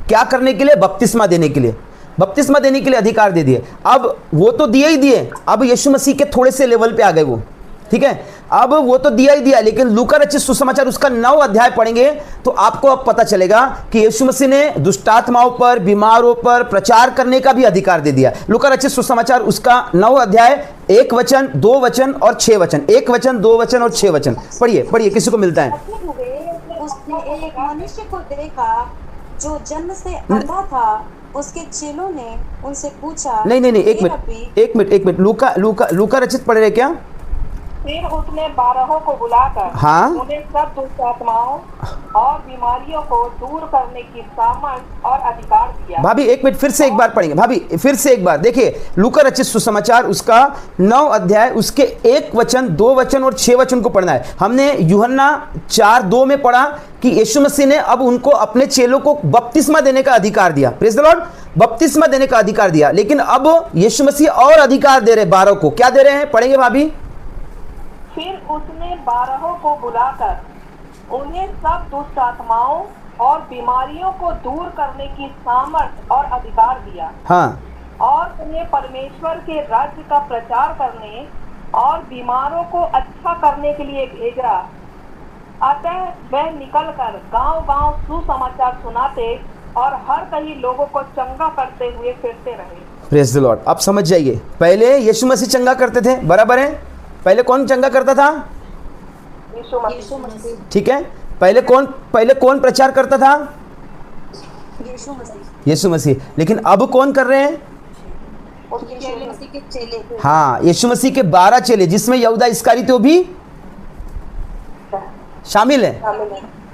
क्या करने के लिए? बपतिस्मा देने के लिए। बपतिस्मा देने के लिए अधिकार दे दिए। अब वो तो दिए ही दिए, अब यीशु मसीह के थोड़े से लेवल पे आ गए वो, ठीक है? अब वो तो दिया ही दिया, लेकिन लूका रचित सुसमाचार उसका 9 अध्याय पढ़ेंगे तो आपको अब पता चलेगा कि यीशु मसीह ने दुष्टात्माओं पर, बीमारों पर प्रचार करने का भी अधिकार दे दिया। लूका रचित सुसमाचार उसका 9 अध्याय 1 वचन, 2 वचन और 6 वचन। 1 वचन, 2 वचन और 6 वचन पढ़िए, किसी को मिलता है? उसने एक मनुष्य को देखा जो जन्म से अंधा था। उसके चेलों ने उनसे पूछा। नहीं, एक मिनट, लूका रचित पढ़ रहे क्या? फिर उसने 12 को बुलाकर हाँ? उन्हें सब दुष्टात्माओं और बीमारियों को दूर करने की सामर्थ और अधिकार दिया। भाभी एक मिनट, फिर से एक बार पढ़ेंगे। भाभी फिर से एक बार देखिए, लूका रचित सुसमाचार उसका 9 अध्याय उसके 1 वचन, 2 वचन और 6 वचन को पढ़ना है। हमने यूहन्ना 4:2 में पढ़ा कि यीशु मसीह ने अब उनको, अपने चेलों को बपतिस्मा देने का अधिकार दिया। प्रेज द लॉर्ड, बपतिस्मा देने का अधिकार दिया। लेकिन अब यीशु मसीह और अधिकार दे रहे 12 को। क्या दे रहे हैं? पढ़ेंगे भाभी। फिर उसने 12 को बुलाकर उन्हें सब दुष्ट आत्माओं और बीमारियों को दूर करने की सामर्थ और अधिकार दिया। हाँ, और उन्हें परमेश्वर के राज्य का प्रचार करने और बीमारों को अच्छा करने के लिए भेजा। अतः वह निकलकर गांव-गांव सुसमाचार सुनाते और हर कहीं लोगों को चंगा करते हुए फिरते रहे। Praise the Lord. अब समझ जाइए, पहले यीशु मसीह चंगा करते थे, बराबर है? पहले कौन चंगा करता था? यीशु मसीह। ठीक है, पहले कौन प्रचार करता था? यीशु मसीह। लेकिन अब कौन कर रहे हैं? हाँ, यीशु मसीह के 12 चेले, जिसमें यहूदा इस्करियोती भी शामिल है,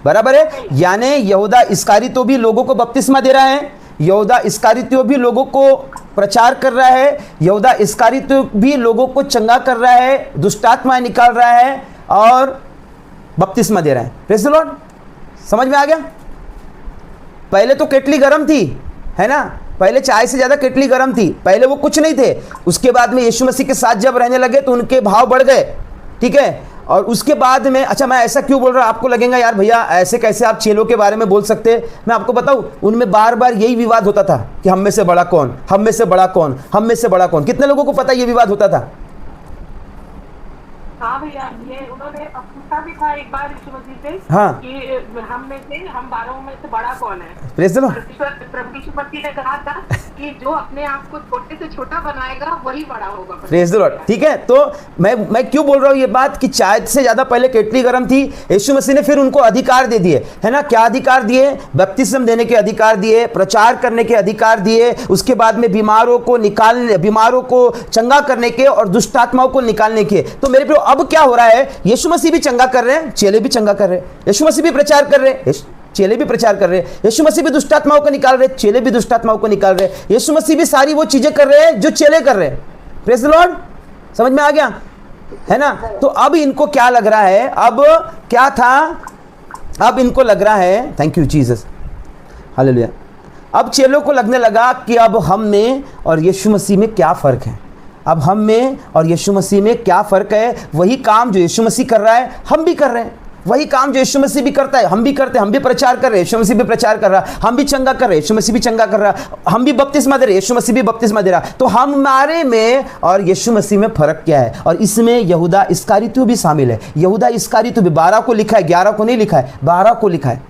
बराबर है? यानी यहूदा इस्करियोती भी लोगों को बपतिस्मा दे रहा है, यहूदा इस्करियोती भी लोगों को प्रचार कर रहा है, यहूदा इस्करियोती भी लोगों को चंगा कर रहा है, दुष्टात्माएं निकाल रहा है और बपतिस्मा दे रहा है। Praise the Lord. समझ में आ गया? पहले तो केटली गर्म थी, है ना? पहले चाय से ज़्यादा केटली गर्म थी, पहले वो कुछ नहीं थे। उसके बाद में यीशु मसीह के साथ जब रहने लगे तो उनके भाव बढ़ गए, ठीक है? और उसके बाद में, अच्छा मैं ऐसा क्यों बोल रहा हूँ? आपको लगेगा यार भैया ऐसे कैसे आप चेलों के बारे में बोल सकते हैं। मैं आपको बताऊँ, उनमें बार बार यही विवाद होता था कि हम में से बड़ा कौन, हम में से बड़ा कौन, हम में से बड़ा कौन। कितने लोगों को पता ये विवाद होता था? हाँ भैया, ये उन्होंने पूछा भी था एक बार यीशु मसीह से, हाँ, कि हम में से, हम 12 में से बड़ा कौन है? Praise the lord. प्रभु यीशु मसीह ने कहा था कि जो अपने आप को छोटे से छोटा बनाएगा वही बड़ा होगा। Praise the Lord. ठीक है, तो मैं क्यों बोल रहा हूँ ये बात कि चाय से ज़्यादा पहले केटली गर्म थी। यीशु मसीह ने फिर उनको अधिकार दे दिए, है ना? क्या अधिकार दिए? बपतिस्म देने के अधिकार दिए, प्रचार करने के अधिकार दिए, उसके बाद में बीमारों को चंगा करने के और दुष्टात्माओं को निकालने के। तो मेरे प्रियो, अब क्या हो रहा है? यीशु मसीह भी चंगा कर रहे हैं, चेले भी चंगा कर रहे हैं। यीशु मसीह भी प्रचार कर रहे हैं, चेले भी प्रचार कर रहे हैं। यीशु मसीह भी दुष्टात्माओं को निकाल रहे हैं, चेले भी दुष्टात्माओं को निकाल रहे हैं। यीशु मसीह भी सारी वो चीजें कर रहे हैं जो चेले कर रहे हैं। Praise the Lord. समझ में आ गया, है ना? तो अब इनको क्या लग रहा है? अब क्या था? अब इनको लग रहा है, थैंक यू जीसस, हालेलुया। अब चेलों को लगने लगा कि अब हम में और यीशु मसीह में क्या फ़र्क है। अब हम में और यीशु मसीह में क्या फ़र्क है? वही काम जो यीशु मसीह कर रहा है हम भी कर रहे हैं, वही काम जो यीशु मसीह भी करता है हम भी करते हैं। हम भी प्रचार कर रहे हैं, यीशु मसीह भी प्रचार कर रहा है। हम भी चंगा कर रहे हैं, यीशु मसीह भी चंगा कर रहा है। हम भी बपतिस्मा दे रहे हैं, यीशु मसीह भी बपतिस्मा दे रहा है। तो हमारे में और यीशु मसीह में फ़र्क क्या है? और इसमें यहूदा इस्करियोती भी शामिल है। यहूदा इस्करियोती भी 12 को लिखा है, 11 को नहीं लिखा है, 12 को लिखा है।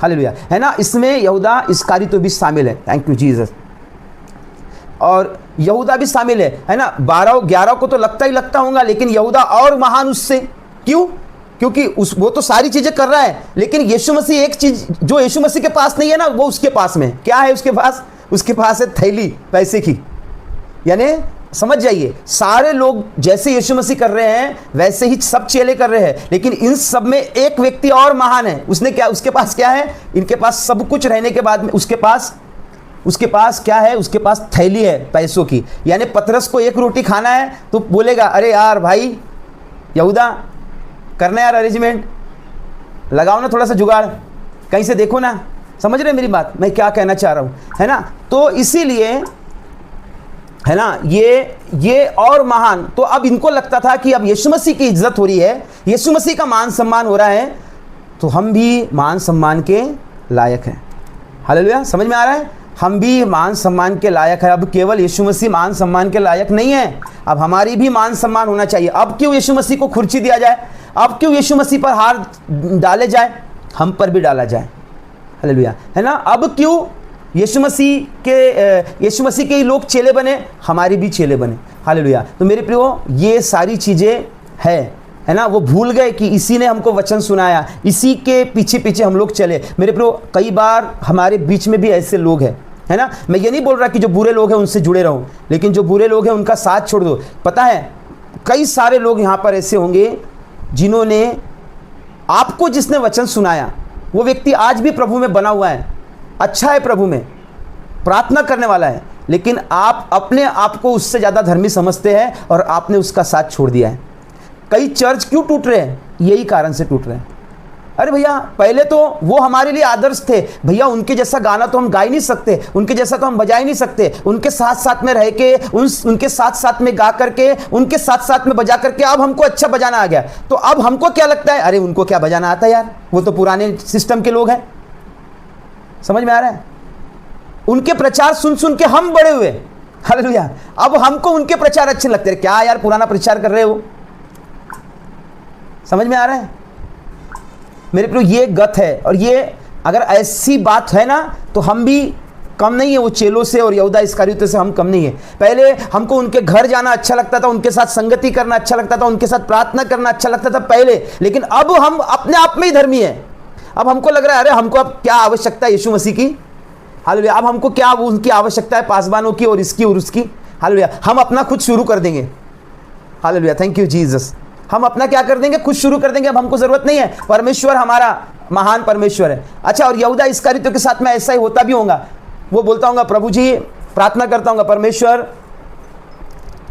हालेलुया, है ना? इसमें यहूदा इस्करियोती भी शामिल है। Thank you Jesus. और यहूदा भी शामिल है ना? 12 11 को तो लगता ही लगता होगा, लेकिन यहूदा और महान उससे। क्यों? क्योंकि वो तो सारी चीज़ें कर रहा है, लेकिन यीशु मसीह एक चीज़ जो यीशु मसीह के पास नहीं है ना, वो उसके पास में क्या है? उसके पास है थैली पैसे की। यानी समझ जाइए, सारे लोग जैसे यीशु मसीह कर रहे हैं वैसे ही सब चेले कर रहे हैं, लेकिन इन सब में एक व्यक्ति और महान है। उसके पास क्या है? इनके पास सब कुछ रहने के बाद में उसके पास क्या है? उसके पास थैली है पैसों की। यानी पतरस को एक रोटी खाना है तो बोलेगा, अरे यार भाई यहूदा, करना यार अरेंजमेंट, लगाओ ना थोड़ा सा जुगाड़, कहीं से देखो ना। समझ रहे मेरी बात, मैं क्या कहना चाह रहा हूँ, है ना? तो इसीलिए है ना, ये और महान। तो अब इनको लगता था कि अब यीशु मसीह की इज्जत हो रही है, यीशु मसीह का मान सम्मान हो रहा है, तो हम भी मान सम्मान के लायक हैं। हालेलुया, समझ में आ रहा है? हम भी मान सम्मान के लायक है। अब केवल यीशु मसीह मान सम्मान के लायक नहीं है, अब हमारी भी मान सम्मान होना चाहिए। अब क्यों यीशु मसीह को खुर्ची दिया जाए? अब क्यों यीशु मसीह पर हार डाले जाए? हम पर भी डाला जाए। हालेलुया, है ना? अब क्यों यीशु मसीह के ही लोग चेले बने, हमारी भी चेले बने। हालेलुया। तो मेरे प्रियो, ये सारी चीज़ें है ना? वो भूल गए कि इसी ने हमको वचन सुनाया, इसी के पीछे पीछे हम लोग चले। मेरे प्रियो, कई बार हमारे बीच में भी ऐसे लोग हैं, है ना? मैं ये नहीं बोल रहा कि जो बुरे लोग हैं उनसे जुड़े रहो, लेकिन जो बुरे लोग हैं उनका साथ छोड़ दो। पता है, कई सारे लोग यहाँ पर ऐसे होंगे जिन्होंने आपको, जिसने वचन सुनाया, वो व्यक्ति आज भी प्रभु में बना हुआ है, अच्छा है, प्रभु में प्रार्थना करने वाला है, लेकिन आप अपने आप को उससे ज़्यादा धर्मी समझते हैं और आपने उसका साथ छोड़ दिया है। कई चर्च क्यों टूट रहे हैं? यही कारण से टूट रहे हैं। अरे भैया, पहले तो वो हमारे लिए आदर्श थे भैया, उनके जैसा गाना तो हम गा ही नहीं सकते, उनके जैसा तो हम बजा ही नहीं सकते, उनके साथ साथ में रह के, उनके साथ साथ में गा करके, उनके साथ साथ में बजा करके अब हमको अच्छा बजाना आ गया। तो अब हमको क्या लगता है, अरे उनको क्या बजाना आता है यार, वो तो पुराने सिस्टम के लोग हैं। समझ में आ रहा है? उनके प्रचार सुन सुन के हम बड़े हुए। हालेलुया। अब हमको उनके प्रचार अच्छे लगते हैं। क्या यार पुराना प्रचार कर रहे हो? समझ में आ रहा है मेरे प्रियो? ये गत है। और ये अगर ऐसी बात है ना, तो हम भी कम नहीं है वो चेलों से और यहूदा इस्करियोती से हम कम नहीं है। पहले हमको उनके घर जाना अच्छा लगता था, उनके साथ संगति करना अच्छा लगता था, उनके साथ प्रार्थना करना अच्छा लगता था पहले, लेकिन अब हम अपने आप में ही धर्मी है। अब हमको लग रहा है, अरे हमको अब क्या आवश्यकता है यीशु मसीह की? हालेलुया। अब हमको क्या उनकी आवश्यकता है, पासवानों की और इसकी और उसकी? हालेलुया। हम अपना खुद शुरू कर देंगे। Hallelujah, thank you Jesus. हम अपना क्या कर देंगे? खुद शुरू कर देंगे। अब हमको जरूरत नहीं है, परमेश्वर हमारा महान परमेश्वर है। अच्छा, और यहूदा इस्करियोती के साथ में ऐसा ही होता भी होगा। वो बोलता हूँ, प्रभु जी प्रार्थना करता हूँ, परमेश्वर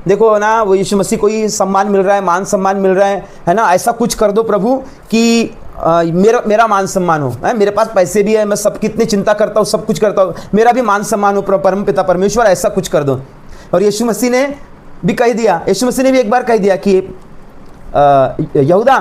देखो ना, वो यीशु मसीह को ही सम्मान मिल रहा है, मान सम्मान मिल रहा है ना, ऐसा कुछ कर दो प्रभु कि मेरा मान सम्मान हो। मेरे पास पैसे भी है, मैं सब कितनी चिंता करता हूँ, सब कुछ करता हूँ, मेरा भी मान सम्मान हो परम पिता परमेश्वर, ऐसा कुछ कर दो। और यीशु मसीह ने भी कह दिया, यीशु मसीह ने भी एक बार कह दिया कि यहूदा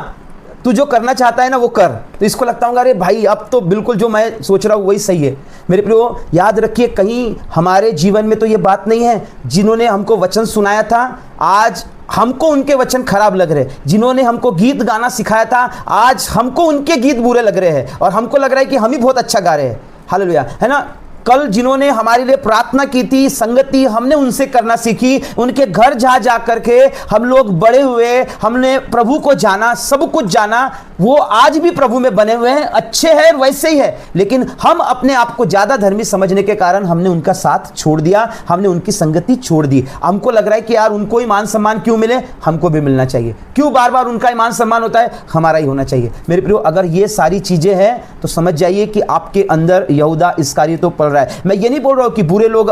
तू जो करना चाहता है ना वो कर। तो इसको लगता होगा, अरे भाई अब तो बिल्कुल जो मैं सोच रहा हूँ वही सही है। मेरे प्रियो, याद रखिए, कहीं हमारे जीवन में तो ये बात नहीं है, जिन्होंने हमको वचन सुनाया था आज हमको उनके वचन खराब लग रहे, जिन्होंने हमको गीत गाना सिखाया था आज हमको उनके गीत बुरे लग रहे हैं, और हमको लग रहा है कि हम ही बहुत अच्छा गा रहे हैं। हालेलुया, है ना? कल जिन्होंने हमारे लिए प्रार्थना की थी, संगति हमने उनसे करना सीखी, उनके घर जा करके हम लोग बड़े हुए, हमने प्रभु को जाना, सब कुछ जाना, वो आज भी प्रभु में बने हुए हैं, अच्छे हैं, वैसे ही है। लेकिन हम अपने आप को ज़्यादा धर्मी समझने के कारण हमने उनका साथ छोड़ दिया, हमने उनकी संगति छोड़ दी। हमको लग रहा है कि यार उनको ही मान सम्मान क्यों मिले, हमको भी मिलना चाहिए। क्यों बार बार उनका ही मान सम्मान होता है, हमारा ही होना चाहिए। मेरे प्रियो, अगर ये सारी चीज़ें हैं तो समझ जाइए कि आपके अंदर यहूदा इस्करियोती तो पड़ रहा है। मैं ये नहीं बोल रहा हूँ कि बुरे लोग,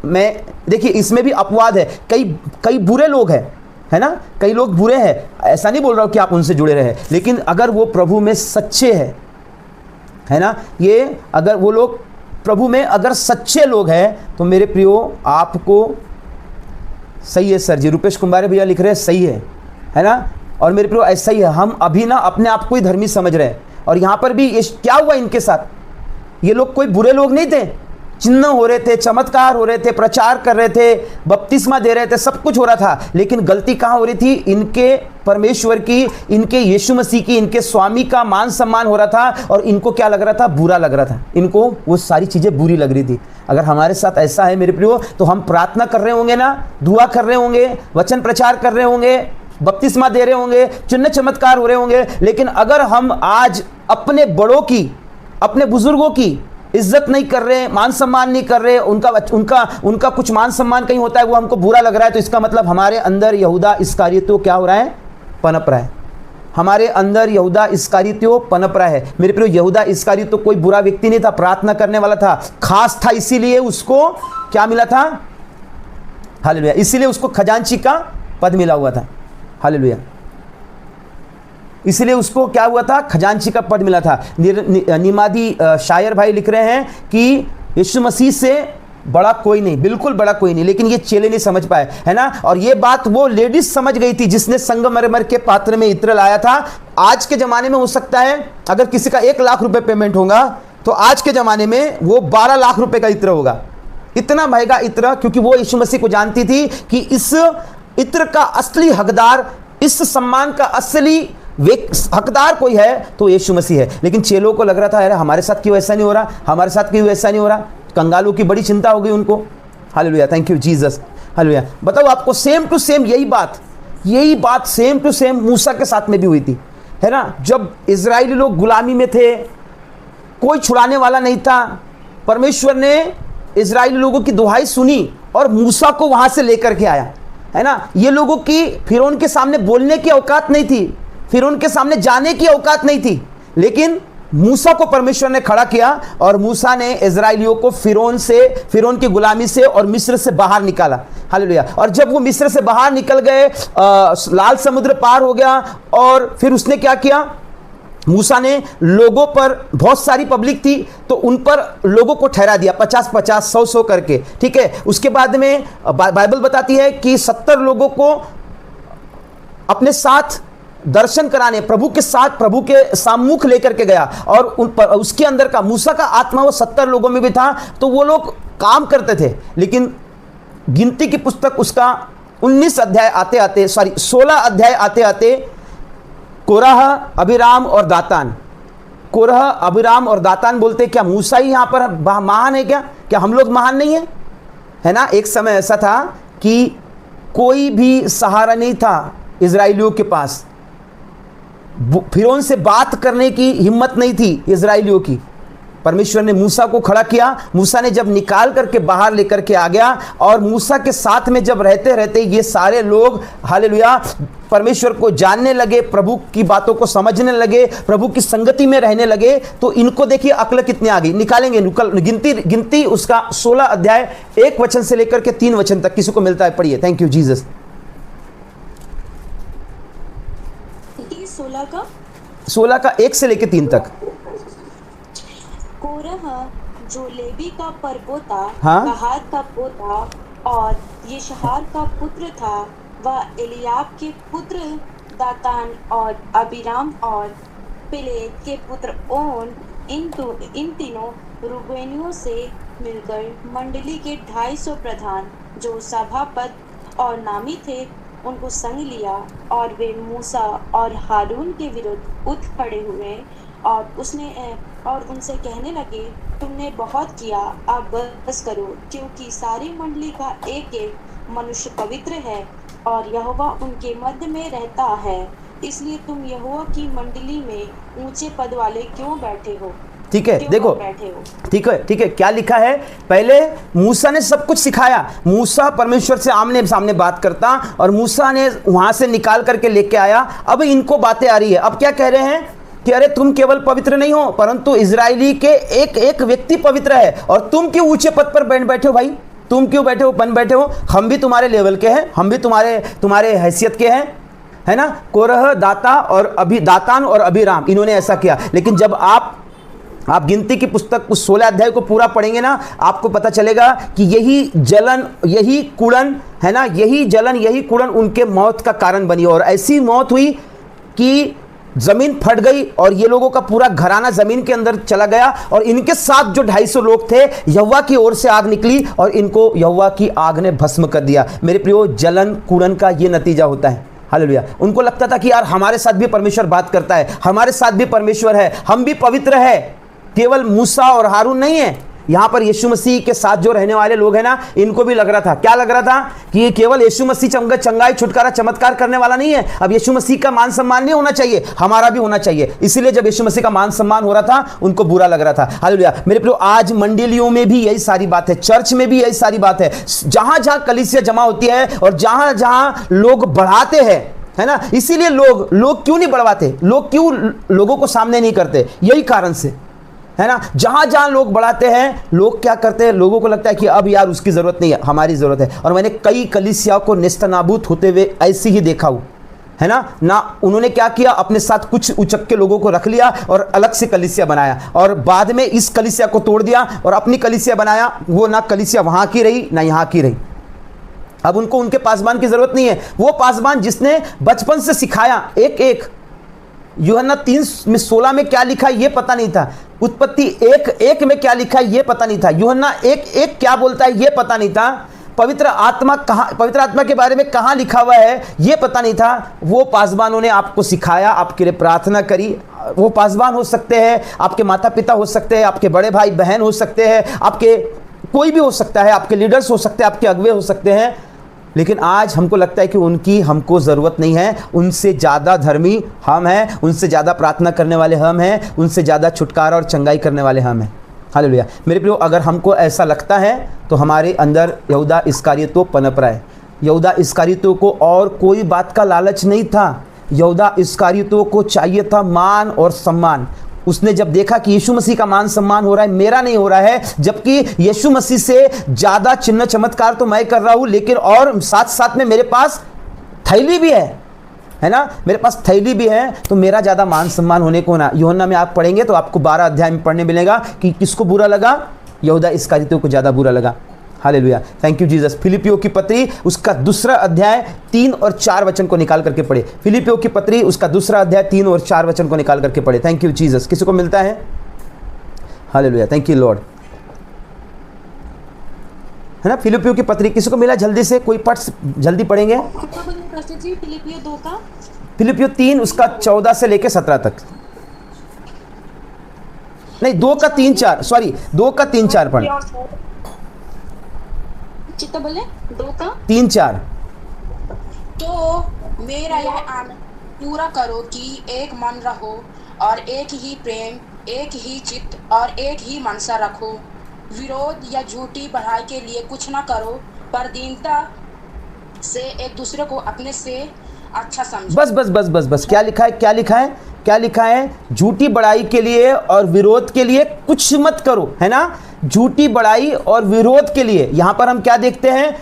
मैं देखिए इसमें भी अपवाद है, कई बुरे लोग हैं, है ना, कई लोग बुरे हैं, ऐसा नहीं बोल रहा हूँ कि आप उनसे जुड़े रहे, लेकिन अगर वो प्रभु में सच्चे हैं, है ना, ये अगर वो लोग प्रभु में अगर सच्चे लोग हैं तो मेरे प्रियो आपको सही है। सर जी रूपेश कुमार भैया लिख रहे हैं सही है ना? और मेरे प्रियो ऐसा ही है, हम अभी ना अपने आप को ही धर्मी समझ रहे हैं। और यहाँ पर भी ये क्या हुआ इनके साथ, ये लोग कोई बुरे लोग नहीं थे, चिन्ह हो रहे थे, चमत्कार हो रहे थे, प्रचार कर रहे थे, बपतिस्मा दे रहे थे, सब कुछ हो रहा था, लेकिन गलती कहाँ हो रही थी? इनके परमेश्वर की, इनके यीशु मसीह की, इनके स्वामी का मान सम्मान हो रहा था, और इनको क्या लग रहा था? बुरा लग रहा था, इनको वो सारी चीज़ें बुरी लग रही थी। अगर हमारे साथ ऐसा है मेरे प्रियो, तो हम प्रार्थना कर रहे होंगे ना, दुआ कर रहे होंगे, वचन प्रचार कर रहे होंगे, बपतिस्मा दे रहे होंगे, चिन्ह चमत्कार हो रहे होंगे, लेकिन अगर हम आज अपने बड़ों की, अपने बुजुर्गों की इज्जत नहीं कर रहे, मान सम्मान नहीं कर रहे, उनका कुछ मान सम्मान कहीं होता है, वो हमको बुरा लग रहा है, तो इसका मतलब हमारे अंदर यहूदा इस्कारियोतो क्या हो रहा है? पनप रहा है। हमारे अंदर यहूदा इस्कारियोतो पनप रहा है। मेरे प्रियो, यहूदा इस्कारियोतो कोई बुरा व्यक्ति नहीं था, प्रार्थना करने वाला था, खास था, इसीलिए उसको क्या मिला था? हालेलुया। इसीलिए उसको खजांची का पद मिला हुआ था। हालेलुया। इसलिए उसको क्या हुआ था? खजांची का पद मिला था। निमादी शायर भाई लिख रहे हैं कि यीशु मसीह से बड़ा कोई नहीं, बिल्कुल बड़ा कोई नहीं, लेकिन ये चेले नहीं समझ पाए, है ना। और ये बात वो लेडीज समझ गई थी जिसने संगमरमर के पात्र में इत्र लाया था। आज के ज़माने में हो सकता है अगर किसी का 1 लाख रुपए पेमेंट होगा तो आज के ज़माने में वो 12 लाख रुपए का इत्र होगा। इतना महंगा इत्र, क्योंकि वो यीशु मसीह को जानती थी कि इस इत्र का असली हकदार, इस सम्मान का असली हकदार कोई है तो यीशु मसीह है। लेकिन चेलों को लग रहा था अरे हमारे साथ क्यों ऐसा नहीं हो रहा, हमारे साथ क्यों ऐसा नहीं हो रहा। कंगालों की बड़ी चिंता हो गई उनको। Hallelujah, thank you Jesus. Hallelujah. बताओ, आपको सेम टू सेम यही बात सेम टू सेम मूसा के साथ में भी हुई थी, है ना। जब इजराइली लोग गुलामी में थे, कोई छुड़ाने वाला नहीं था, परमेश्वर ने इजराइली लोगों की दुहाई सुनी और मूसा को वहां से लेकर के आया, है ना। ये लोगों की फिरौन के सामने बोलने की औकात नहीं थी, फिरौन के सामने जाने की औकात नहीं थी, लेकिन मूसा को परमेश्वर ने खड़ा किया और मूसा ने इजराइलियों को फिरौन की गुलामी से और मिस्र से बाहर निकाला। हालेलुया। और जब वो मिस्र से बाहर निकल गए, लाल समुद्र पार हो गया, और फिर उसने क्या किया? मूसा ने लोगों पर, बहुत सारी पब्लिक थी तो उन पर लोगों को ठहरा दिया, 50-50, 100-100 करके, ठीक है। उसके बाद में बाइबल बताती है कि 70 लोगों को अपने साथ दर्शन कराने, प्रभु के साथ, प्रभु के सम्मुख लेकर के गया, और उन पर उसके अंदर का मूसा का आत्मा वो 70 लोगों में भी था। तो वो लोग काम करते थे, लेकिन गिनती की पुस्तक उसका 16 अध्याय आते आते कोरह, अबीराम और दातान, कोरह, अबीराम और दातान बोलते क्या मूसा ही यहाँ पर महान है? क्या हम लोग महान नहीं है? है ना। एक समय ऐसा था कि कोई भी सहारा नहीं था इजराइलियों के पास, फिरौन से बात करने की हिम्मत नहीं थी इजराइलियों की। परमेश्वर ने मूसा को खड़ा किया, मूसा ने जब निकाल करके बाहर लेकर के आ गया, और मूसा के साथ में जब रहते रहते ये सारे लोग, हालेलुया, परमेश्वर को जानने लगे, प्रभु की बातों को समझने लगे, प्रभु की संगति में रहने लगे, तो इनको देखिए अक्ल कितनी आ गई। निकालेंगे गिनती उसका 16 अध्याय 1 वचन से लेकर के 3 वचन तक, किसी को मिलता है पढ़िए। Thank you Jesus. 16 का 1 से लेकर 3 तक। कोरह जो लेवी का परपोता, हाँ? कहात का पोता और यिशहार का पुत्र था, वह एलियाब के पुत्र दातान और अबीराम और पिलेत के पुत्र ओन, इन तीनों रूबेनियों से मिलकर मंडली के 250 प्रधान जो सभापत और नामी थे उनको संग लिया, और वे मूसा और हारून के विरुद्ध उठ खड़े हुए और उनसे कहने लगे, तुमने बहुत किया, अब बस करो, क्योंकि सारी मंडली का एक मनुष्य पवित्र है और यहोवा उनके मध्य में रहता है, इसलिए तुम यहोवा की मंडली में ऊंचे पद वाले क्यों बैठे हो? ठीक है, देखो, ठीक है, क्या लिखा है? पहले मूसा ने सब कुछ सिखाया। मूसा परमेश्वर से आमने सामने बात करता, और मूसा ने वहां से निकाल करके लेके आया। अब इनको बातें आ रही है, अब क्या कह रहे हैं कि अरे तुम केवल पवित्र नहीं हो, परंतु इजरायली के एक व्यक्ति पवित्र है, और तुम क्यों ऊंचे पद पर बैठे हो? भाई तुम क्यों बैठे हो? हम भी तुम्हारे लेवल के हैं, हम भी तुम्हारे हैसियत के हैं, है ना। कोरह, दातान और अबीराम, इन्होंने ऐसा किया। लेकिन जब आप गिनती की पुस्तक उस 16 अध्याय को पूरा पढ़ेंगे ना, आपको पता चलेगा कि यही जलन, यही कुड़न, है ना, यही जलन, यही कुड़न उनके मौत का कारण बनी। और ऐसी मौत हुई कि जमीन फट गई और ये लोगों का पूरा घराना जमीन के अंदर चला गया, और इनके साथ जो 250 लोग थे, यहोवा की ओर से आग निकली और इनको यहोवा की आग ने भस्म कर दिया। मेरे प्रियो, जलन कुड़न का ये नतीजा होता है। हालेलुया। उनको लगता था कि यार हमारे साथ भी परमेश्वर बात करता है, हमारे साथ भी परमेश्वर है, हम भी पवित्र है, केवल मूसा और हारून नहीं है, यहाँ पर यीशु मसीह के साथ जो रहने वाले लोग हैं ना, इनको भी लग रहा था, क्या लग रहा था कि ये केवल यीशु मसीह चंगाई छुटकारा चमत्कार करने वाला नहीं है, अब यीशु मसीह का मान सम्मान नहीं होना चाहिए, हमारा भी होना चाहिए। इसीलिए जब यीशु मसीह का मान सम्मान हो रहा था, उनको बुरा लग रहा था। हालेलुया। मेरे प्रियो, आज मंडलियों में भी यही सारी बात है, चर्च में भी यही सारी बात है। जहां जहां कलीसिया जमा होती है और जहां जहां लोग बढ़ाते हैं, है ना, इसीलिए लोग क्यों नहीं बढ़वाते, लोग क्यों लोगों को सामने नहीं करते, यही कारण से, है ना। जहां जहां लोग बढ़ाते हैं, लोग क्या करते हैं, लोगों को लगता है कि अब यार उसकी जरूरत नहीं है, हमारी जरूरत है। और मैंने कई कलीसियाओं को नेस्तनाबूत होते हुए ऐसे ही देखा हूं, है ना उन्होंने क्या किया, अपने साथ कुछ उचक के लोगों को रख लिया और अलग से कलीसिया बनाया, और बाद में इस कलीसिया को तोड़ दिया और अपनी कलीसिया बनाया। वो ना कलीसिया वहां की रही ना यहां की रही। अब उनको उनके पासबान की जरूरत नहीं है। वो पासबान जिसने बचपन से सिखाया, एक यूहन्ना 3:16 में क्या लिखा है ये पता नहीं था, उत्पत्ति 1:1 में क्या लिखा है ये पता नहीं था, यूहन्ना 1:1 क्या बोलता है ये पता नहीं था, पवित्र आत्मा के बारे में कहाँ लिखा हुआ है ये पता नहीं था। वो पासबानों ने आपको सिखाया, आपके लिए प्रार्थना करी। वो पासबान हो सकते हैं, आपके माता पिता हो सकते हैं, आपके बड़े भाई बहन हो सकते हैं, आपके कोई भी हो सकता है, आपके लीडर्स हो सकते हैं, आपके अगुवे हो सकते हैं। लेकिन आज हमको लगता है कि उनकी हमको ज़रूरत नहीं है। उनसे ज़्यादा धर्मी हम हैं, उनसे ज़्यादा प्रार्थना करने वाले हम हैं, उनसे ज़्यादा छुटकारा और चंगाई करने वाले हम हैं। हालेलुया। मेरे प्रियो, अगर हमको ऐसा लगता है तो हमारे अंदर यहूदा इस्कारियोतो पनप रहा है। यहूदा इस्कारियोतो को और कोई बात का लालच नहीं था। यहूदा इस्कारियोतो को चाहिए था मान और सम्मान। उसने जब देखा कि यीशु मसीह का मान सम्मान हो रहा है, मेरा नहीं हो रहा है, जबकि यीशु मसीह से ज़्यादा चिन्ह चमत्कार तो मैं कर रहा हूँ, लेकिन और साथ साथ में मेरे पास थैली भी है ना, मेरे पास थैली भी है, तो मेरा ज़्यादा मान सम्मान होने को ना। यूहन्ना में आप पढ़ेंगे तो आपको 12 अध्याय में पढ़ने मिलेगा कि किसको बुरा लगा, यहूदा इस्कारियोतो को ज़्यादा बुरा लगा। Hallelujah, thank you Jesus. फिलिपियों की पत्री उसका 2 अध्याय 3 और 4 वचन को निकाल करके पढ़े। फिलिपियों की पत्री उसका 2 अध्याय 3 और 4 वचन को निकाल करके पढ़े। Thank you Jesus. किसी को मिलता है? Hallelujah, thank you Lord. है ना, फिलिपियों की पत्री किसी को मिला? जल्दी से कोई पढ़, जल्दी पढ़ेंगे। फिलिपियों 3 उसका 14 से लेकर 17 तक, नहीं 2 का 3 4, सॉरी 2 का 3 4 पढ़। चित्त बोले 2 का 3 4। तो मेरा यह आनंद पूरा करो कि एक मन रहो और एक ही प्रेम, एक ही चित्त और एक ही मनसा रखो। विरोध या झूठी बढ़ाई के लिए कुछ ना करो, पर दीनता से एक दूसरे को अपने से अच्छा समझो। बस बस बस बस बस, क्या लिखा है, क्या लिखा है, क्या लिखा है? झूठी बड़ाई के लिए और विरोध के लिए कुछ मत करो, है ना। झूठी बड़ाई और विरोध के लिए, यहां पर हम क्या देखते हैं,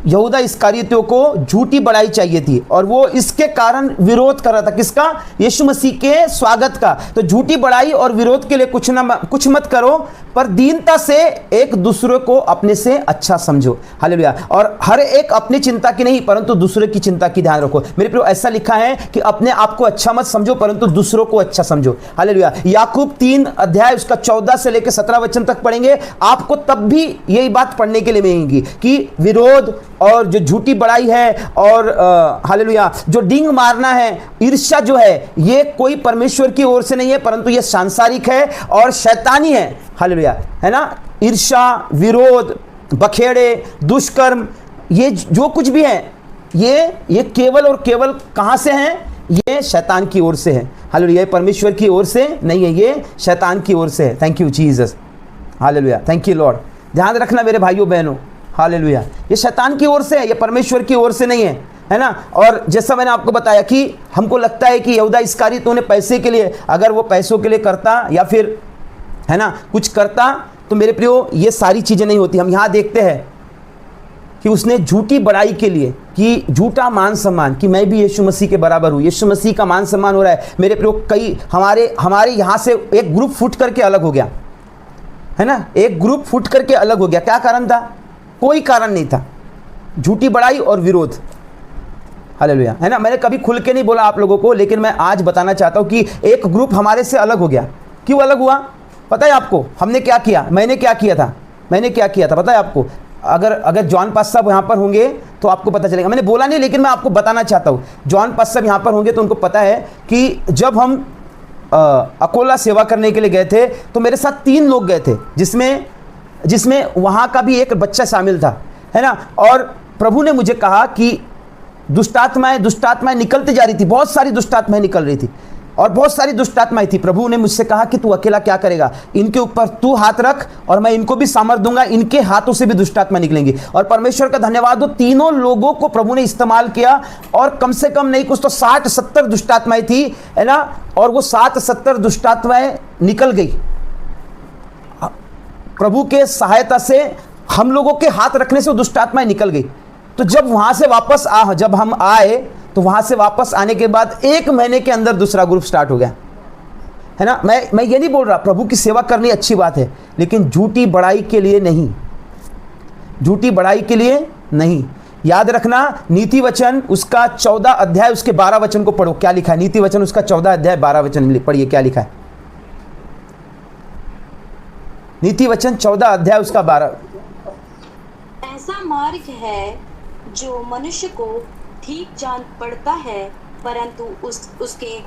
यहूदा इस्कारियोतो को झूठी बड़ाई चाहिए थी और वो इसके कारण विरोध कर रहा था। किसका? यीशु मसीह के स्वागत का। तो झूठी बड़ाई और विरोध के लिए कुछ मत करो, पर दीनता से एक दूसरे को अपने से अच्छा समझो। हालेलुया। और हर एक अपनी चिंता की नहीं, परंतु दूसरे की चिंता की ध्यान रखो। मेरे प्रियो, ऐसा लिखा है कि अपने आप को अच्छा मत समझो, परंतु दूसरों को अच्छा समझो। हालेलुया। याकूब 3 अध्याय उसका 14 से लेकर 17 वचन तक पढ़ेंगे, आपको तब भी यही बात पढ़ने के लिए मिलेगी कि विरोध और जो झूठी बड़ाई है और हालेलुया जो डिंग मारना है, ईर्ष्या जो है, ये कोई परमेश्वर की ओर से नहीं है, परंतु ये सांसारिक है और शैतानी है। हालेलुया, है ना। ईर्ष्या, विरोध, बखेड़े, दुष्कर्म, ये जो कुछ भी है, ये केवल और केवल कहां से हैं? ये शैतान की ओर से है। हालेलुया, परमेश्वर की ओर से नहीं है, ये शैतान की ओर से है। Thank you Jesus. Hallelujah, thank you Lord. ध्यान रखना मेरे भाइयों बहनों, हालेलुया, ये शैतान की ओर से है, ये परमेश्वर की ओर से नहीं है, है ना। और जैसा मैंने आपको बताया कि हमको लगता है कि यहूदा इस्कारियोतो ने पैसे के लिए, अगर वो पैसों के लिए करता या फिर, है ना, कुछ करता, तो मेरे प्रियो ये सारी चीज़ें नहीं होती। हम यहाँ देखते हैं कि उसने झूठी बड़ाई के लिए, कि झूठा मान सम्मान, कि मैं भी यीशु मसीह के बराबर हूँ, यीशु मसीह का मान सम्मान हो रहा है। मेरे प्रियो, कई हमारे यहाँ से एक ग्रुप फूट करके अलग हो गया, है ना, एक ग्रुप फूट करके अलग हो गया। क्या कारण था? कोई कारण नहीं था, झूठी बड़ाई और विरोध। हालेलुया, है ना। मैंने कभी खुल के नहीं बोला आप लोगों को, लेकिन मैं आज बताना चाहता हूँ कि एक ग्रुप हमारे से अलग हो गया। क्यों अलग हुआ पता है आपको? हमने क्या किया, मैंने क्या किया था पता है आपको? अगर जॉन पास साहब यहाँ पर होंगे तो आपको पता चलेगा। मैंने बोला नहीं, लेकिन मैं आपको बताना चाहता हूँ। जॉन पास साहब यहाँ पर होंगे तो उनको पता है कि जब हम अकोला सेवा करने के लिए गए थे, तो मेरे साथ 3 लोग गए थे, जिसमें जिसमें वहाँ का भी एक बच्चा शामिल था, है ना। और प्रभु ने मुझे कहा कि दुष्टात्माएं निकलती जा रही थी, बहुत सारी दुष्टात्माएं निकल रही थी और बहुत सारी दुष्टात्माएं थी। प्रभु ने मुझसे कहा कि तू अकेला क्या करेगा, इनके ऊपर तू हाथ रख और मैं इनको भी सामर्थ दूंगा, इनके हाथों से भी दुष्टात्मा निकलेंगी। और परमेश्वर का धन्यवाद हो, तीनों लोगों को प्रभु ने इस्तेमाल किया और कम से कम नहीं कुछ तो 60-70 दुष्टात्माएं थी, है ना। और वो 60-70 दुष्टात्माएं निकल गई प्रभु के सहायता से, हम लोगों के हाथ रखने से वो दुष्टात्माएं निकल गई। तो जब वहां से वापस जब हम आए तो वहां से वापस आने के बाद 1 महीने के अंदर दूसरा ग्रुप स्टार्ट हो गया, है ना। मैं ये नहीं बोल रहा, प्रभु की सेवा करनी अच्छी बात है, लेकिन झूठी बड़ाई के लिए नहीं, झूठी बड़ाई के लिए नहीं। याद रखना, नीति वचन उसका 14 अध्याय उसके 12 वचन को पढ़ो, क्या लिखा है। नीति वचन उसका 14 अध्याय 12 वचन पढ़िए, क्या लिखा है। नीति वचन 14 अध्याय उसका 12। ऐसा मार्ग है जो मनुष्य को ठीक जान पड़ता है, परंतु उसके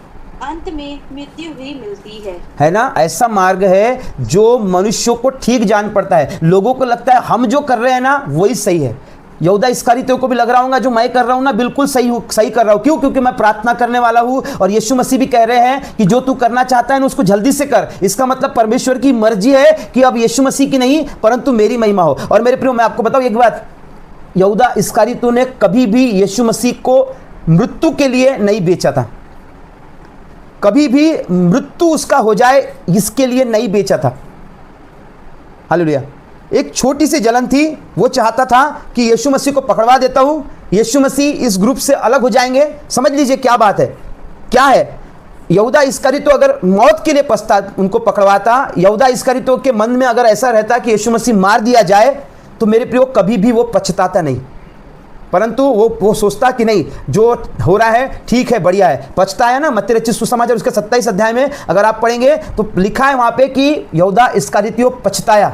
अंत में मृत्यु ही मिलती है ना। ऐसा मार्ग है जो मनुष्यों को ठीक जान पड़ता है। लोगों को लगता है हम जो कर रहे हैं ना वही सही है। यहूदा इस्करियोती को भी लग रहा होगा जो मैं कर रहा हूं ना बिल्कुल सही कर रहा हूं। क्यों? क्योंकि मैं प्रार्थना करने वाला हूं और यीशु मसीह भी कह रहे हैं कि जो तू करना चाहता है ना उसको जल्दी से कर। इसका मतलब परमेश्वर की मर्जी है कि अब यीशु मसीह की नहीं परंतु मेरी महिमा हो। और मेरे प्रियो, मैं आपको बताऊं एक बात, यहूदा इस्करियोती ने कभी भी यीशु मसीह को मृत्यु के लिए नहीं बेचा था, कभी भी मृत्यु उसका हो जाए इसके लिए नहीं बेचा था। हालेलुया। एक छोटी सी जलन थी, वो चाहता था कि यीशु मसीह को पकड़वा देता हूं, यीशु मसीह इस ग्रुप से अलग हो जाएंगे। समझ लीजिए क्या बात है, क्या है। यहूदा इस्करियोती अगर मौत के लिए उनको पकड़वाता, यहूदा इस्करियोती के मन में अगर ऐसा रहता कि यीशु मसीह मार दिया जाए, तो मेरे प्रियो कभी भी वो पछताता नहीं, परंतु वो सोचता कि नहीं जो हो रहा है ठीक है, बढ़िया है। पछताया ना, मत्ती रचित सुसमाचार उसके 27 अध्याय में अगर आप पढ़ेंगे तो लिखा है वहां पे कि यहूदा इस्करियोती पछताया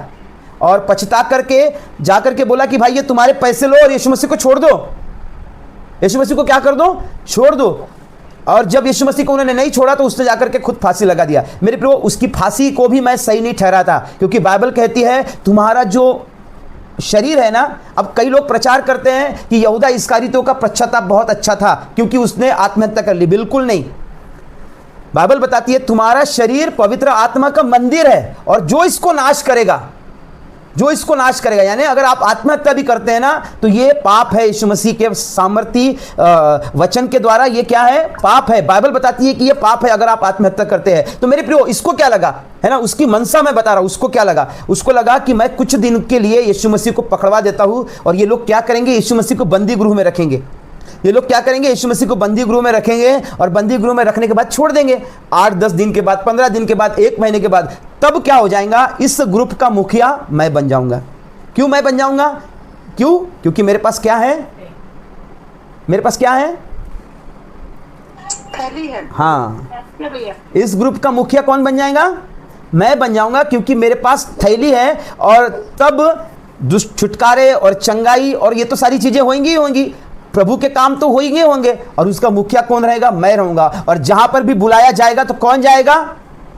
और पछता करके जाकर के बोला कि भाई ये तुम्हारे पैसे लो और यीशु मसीह को छोड़ दो। यीशु मसीह को क्या कर दो? छोड़ दो। और जब यीशु मसीह को उन्होंने नहीं छोड़ा तो उसने जाकर के खुद फांसी लगा दिया। मेरे प्रियो, उसकी फांसी को भी मैं सही नहीं ठहराता, क्योंकि बाइबल कहती है तुम्हारा जो शरीर है ना, अब कई लोग प्रचार करते हैं कि यहूदा इस्करियोती का पश्चाताप बहुत अच्छा था क्योंकि उसने आत्महत्या कर ली। बिल्कुल नहीं। बाइबल बताती है तुम्हारा शरीर पवित्र आत्मा का मंदिर है और जो इसको नाश करेगा, यानी अगर आप आत्महत्या भी करते हैं ना तो ये पाप है। यीशु मसीह के सामर्थी वचन के द्वारा ये क्या है? पाप है। बाइबल बताती है कि ये पाप है अगर आप आत्महत्या करते हैं। तो मेरे प्रियो, इसको क्या लगा, है ना, उसकी मनसा मैं बता रहा हूं। उसको क्या लगा? उसको लगा कि मैं कुछ दिन के लिए यीशु मसीह को पकड़वा देता हूं और ये लोग क्या करेंगे? यीशु मसीह को बंदी गृह में रखेंगे। ये लोग क्या करेंगे? यीशु मसीह को बंदी गृह में रखेंगे और बंदी गृह में रखने के बाद छोड़ देंगे। 8-10 दिन के बाद, 15 दिन के बाद, 1 महीने के बाद, तब क्या हो जाएगा? इस ग्रुप का मुखिया मैं बन जाऊंगा। क्यों मैं बन जाऊंगा? क्यों? क्योंकि मेरे पास क्या है? मेरे पास क्या है? थैली है। हाँ, इस ग्रुप का मुखिया कौन बन जाएगा? मैं बन जाऊंगा, क्योंकि मेरे पास थैली है। और तब दुष्ट छुटकारे और चंगाई और ये तो सारी चीजें होंगी, प्रभु के काम तो होंगे। और उसका मुखिया कौन रहेगा? मैं रहूंगा। और जहां पर भी बुलाया जाएगा तो कौन जाएगा?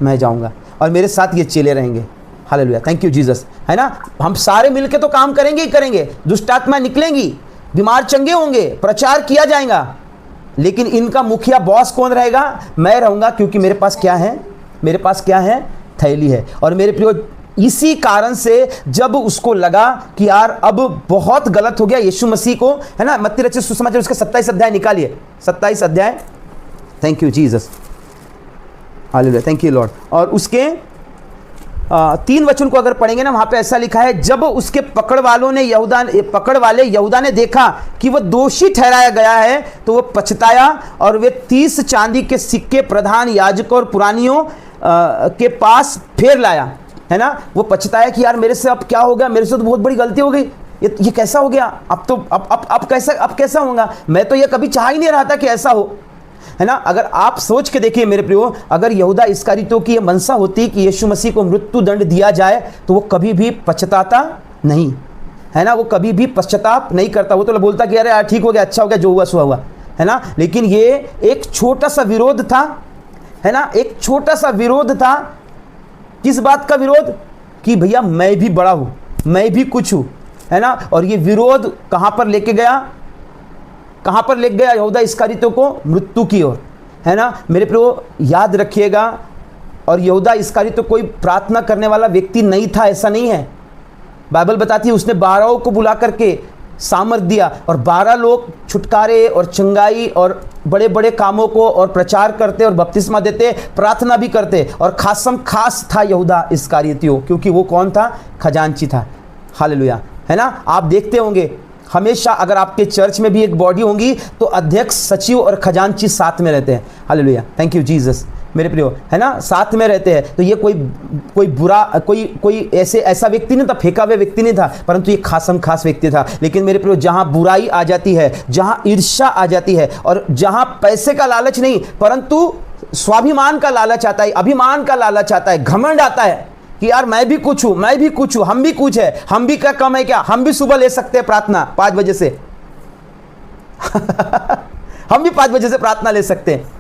मैं जाऊंगा और मेरे साथ ये चेले रहेंगे। हालेलुया, थैंक यू जीसस, है ना। हम सारे मिलके तो काम करेंगे ही करेंगे। दुष्टात्मा निकलेंगी, बीमार चंगे होंगे, प्रचार किया जाएगा, लेकिन इनका मुखिया बॉस कौन रहेगा? मैं रहूंगा, क्योंकि मेरे पास क्या है? मेरे पास क्या है? थैली है। और मेरे प्रियो, इसी कारण से जब उसको लगा कि यार अब बहुत गलत हो गया यीशु मसीह को, है ना, मत्ती रचित सुसमाचार उसके 27 अध्याय निकालिए, 27 अध्याय। Thank you Jesus, hallelujah, thank you Lord. और उसके 3 वचन को अगर पढ़ेंगे ना, वहां पे ऐसा लिखा है, जब उसके पकड़ वाले यहूदा ने देखा कि वह दोषी ठहराया गया है तो वह पछताया और वे 30 चांदी के सिक्के प्रधान याजकों और पुरानियों के पास फेर लाया, है ना। वो पछताया कि यार मेरे से अब क्या हो गया, मेरे से तो बहुत बड़ी गलती हो गई, ये कैसा हो गया, अब कैसा होगा, मैं तो ये कभी चाह ही नहीं रहा था कि ऐसा हो, है ना। अगर आप सोच के देखिए मेरे प्रियो, अगर यहूदा इस्करियोती की ये मनसा होती कि यीशु मसीह को मृत्यु दंड दिया जाए तो वो कभी भी पछताता नहीं, है ना। वो कभी भी पश्चाताप नहीं करता। वो तो बोलता कि अरे यार ठीक हो गया, अच्छा हो गया, जो हुआ सो हुआ, है ना। लेकिन ये एक छोटा सा विरोध था, है ना, एक छोटा सा विरोध था। किस बात का विरोध? कि भैया मैं भी बड़ा हूं, मैं भी कुछ हूँ, है ना। और ये विरोध कहाँ पर लेके गया, कहाँ पर लेके गया यहूदा इस्करियोती को? मृत्यु की ओर, है ना। मेरे प्रियो याद रखिएगा, और यहूदा इस्करियोती कोई प्रार्थना करने वाला व्यक्ति नहीं था, ऐसा नहीं है। बाइबल बताती है उसने 12 को बुला करके सामर्थ दिया, और 12 लोग छुटकारे और चंगाई और बड़े बड़े कामों को और प्रचार करते और बपतिस्मा देते, प्रार्थना भी करते। और खास था यहूदा इस्करियोती, क्योंकि वो कौन था? खजांची था। हालेलुया, है ना। आप देखते होंगे हमेशा अगर आपके चर्च में भी एक बॉडी होंगी तो अध्यक्ष, सचिव और खजांची साथ में रहते हैं। Hallelujah, thank you Jesus. मेरे प्रियो, है ना, साथ में रहते हैं। तो ये कोई बुरा, कोई ऐसा व्यक्ति नहीं था, फेंका हुआ व्यक्ति नहीं था, परंतु ये खास व्यक्ति था। लेकिन मेरे प्रियो, जहाँ बुराई आ जाती है, जहाँ ईर्ष्या आ जाती है, और जहाँ पैसे का लालच नहीं परंतु स्वाभिमान का लालच आता है, अभिमान का लालच आता है, घमंड आता है कि यार मैं भी कुछ हूँ, मैं भी कुछ हूँ, हम भी कुछ है, हम भी क्या कम है क्या, हम भी सुबह ले सकते हैं प्रार्थना 5 बजे से हम भी 5 बजे से प्रार्थना ले सकते हैं।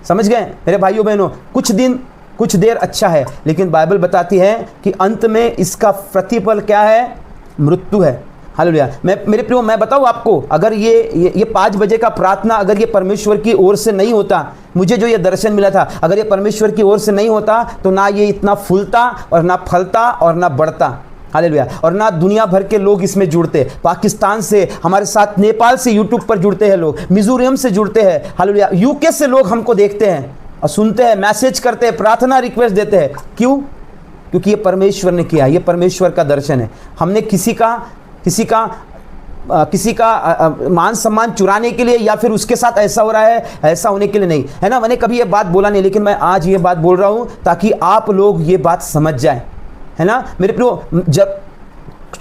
समझ गए मेरे भाइयों बहनों? कुछ देर अच्छा है, लेकिन बाइबल बताती है कि अंत में इसका प्रतिफल क्या है? मृत्यु है। हालेलुया। मेरे प्रियो, मैं बताऊँ आपको, अगर ये 5 बजे का प्रार्थना अगर ये परमेश्वर की ओर से नहीं होता, मुझे जो ये दर्शन मिला था, अगर ये परमेश्वर की ओर से नहीं होता तो ना ये इतना फूलता और ना फलता और ना बढ़ता। हालेलुया। और ना दुनिया भर के लोग इसमें जुड़ते। पाकिस्तान से हमारे साथ, नेपाल से यूट्यूब पर जुड़ते हैं लोग, मिजोरम से जुड़ते हैं। हालेलुया। यूके से लोग हमको देखते हैं और सुनते हैं, मैसेज करते हैं, प्रार्थना रिक्वेस्ट देते हैं। क्यों? क्योंकि ये परमेश्वर ने किया, ये परमेश्वर का दर्शन है। हमने किसी का मान सम्मान चुराने के लिए या फिर उसके साथ ऐसा हो रहा है, ऐसा होने के लिए नहीं, है ना। मैंने कभी ये बात बोला नहीं, लेकिन मैं आज ये बात बोल रहा हूँ ताकि आप लोग ये बात समझ जाएं, है ना। मेरे प्रियो, जब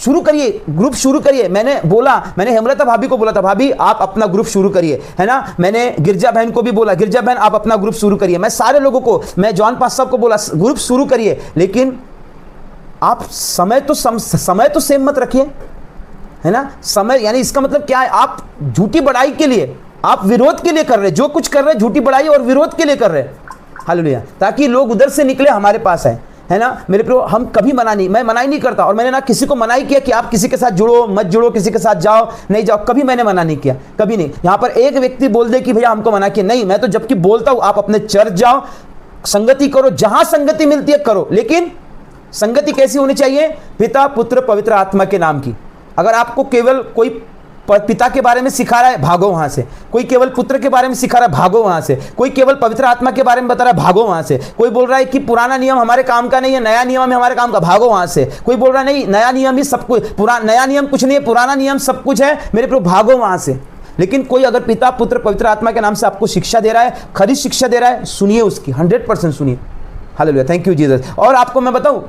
शुरू करिए, ग्रुप शुरू करिए। मैंने हेमलता भाभी को बोला था, भाभी आप अपना ग्रुप शुरू करिए, है ना। मैंने गिरजा बहन को भी बोला, गिरजा बहन आप अपना ग्रुप शुरू करिए। मैं सारे लोगों को, मैं जॉन पास साहब को बोला ग्रुप शुरू करिए, लेकिन आप समय तो सेम मत रखिए, है ना। समय यानी इसका मतलब क्या है? आप झूठी बड़ाई के लिए, आप विरोध के लिए कर रहे हैं, जो कुछ कर रहे हैं झूठी बड़ाई और विरोध के लिए कर रहे हैं। हालेलुया। ताकि लोग उधर से निकले हमारे पास है ना। मेरे प्रियो, हम कभी मैं मनाही नहीं करता, और मैंने ना किसी को मनाही किया कि आप किसी के साथ जुड़ो मत जुड़ो, किसी के साथ जाओ नहीं जाओ, कभी मैंने मना नहीं किया, कभी नहीं। यहाँ पर एक व्यक्ति बोल दे कि भैया हमको मना किया, नहीं। मैं तो जबकि बोलता हूँ आप अपने चर्च जाओ, संगति करो, जहां संगति मिलती है करो, लेकिन संगति कैसी होनी चाहिए? पिता पुत्र पवित्र आत्मा के नाम की। अगर आपको केवल कोई पिता के बारे में सिखा रहा है, भागो वहां से। कोई केवल पुत्र के बारे में सिखा रहा है, भागो वहां से। कोई केवल पवित्र आत्मा के बारे में बता रहा है, भागो वहां से। कोई बोल रहा है कि पुराना नियम हमारे काम का नहीं है, नया नियम है हमारे काम का, भागो वहां से। कोई बोल रहा है नहीं, नया नियम ही सब कुछ, नया नियम कुछ नहीं है, पुराना नियम सब कुछ है, मेरे प्रियो भागो वहां से। लेकिन कोई अगर पिता पुत्र पवित्र आत्मा के नाम से आपको शिक्षा दे रहा है, खरी शिक्षा दे रहा है, सुनिए उसकी, 100% सुनिए। Hallelujah, thank you Jesus. और आपको मैं बताऊं,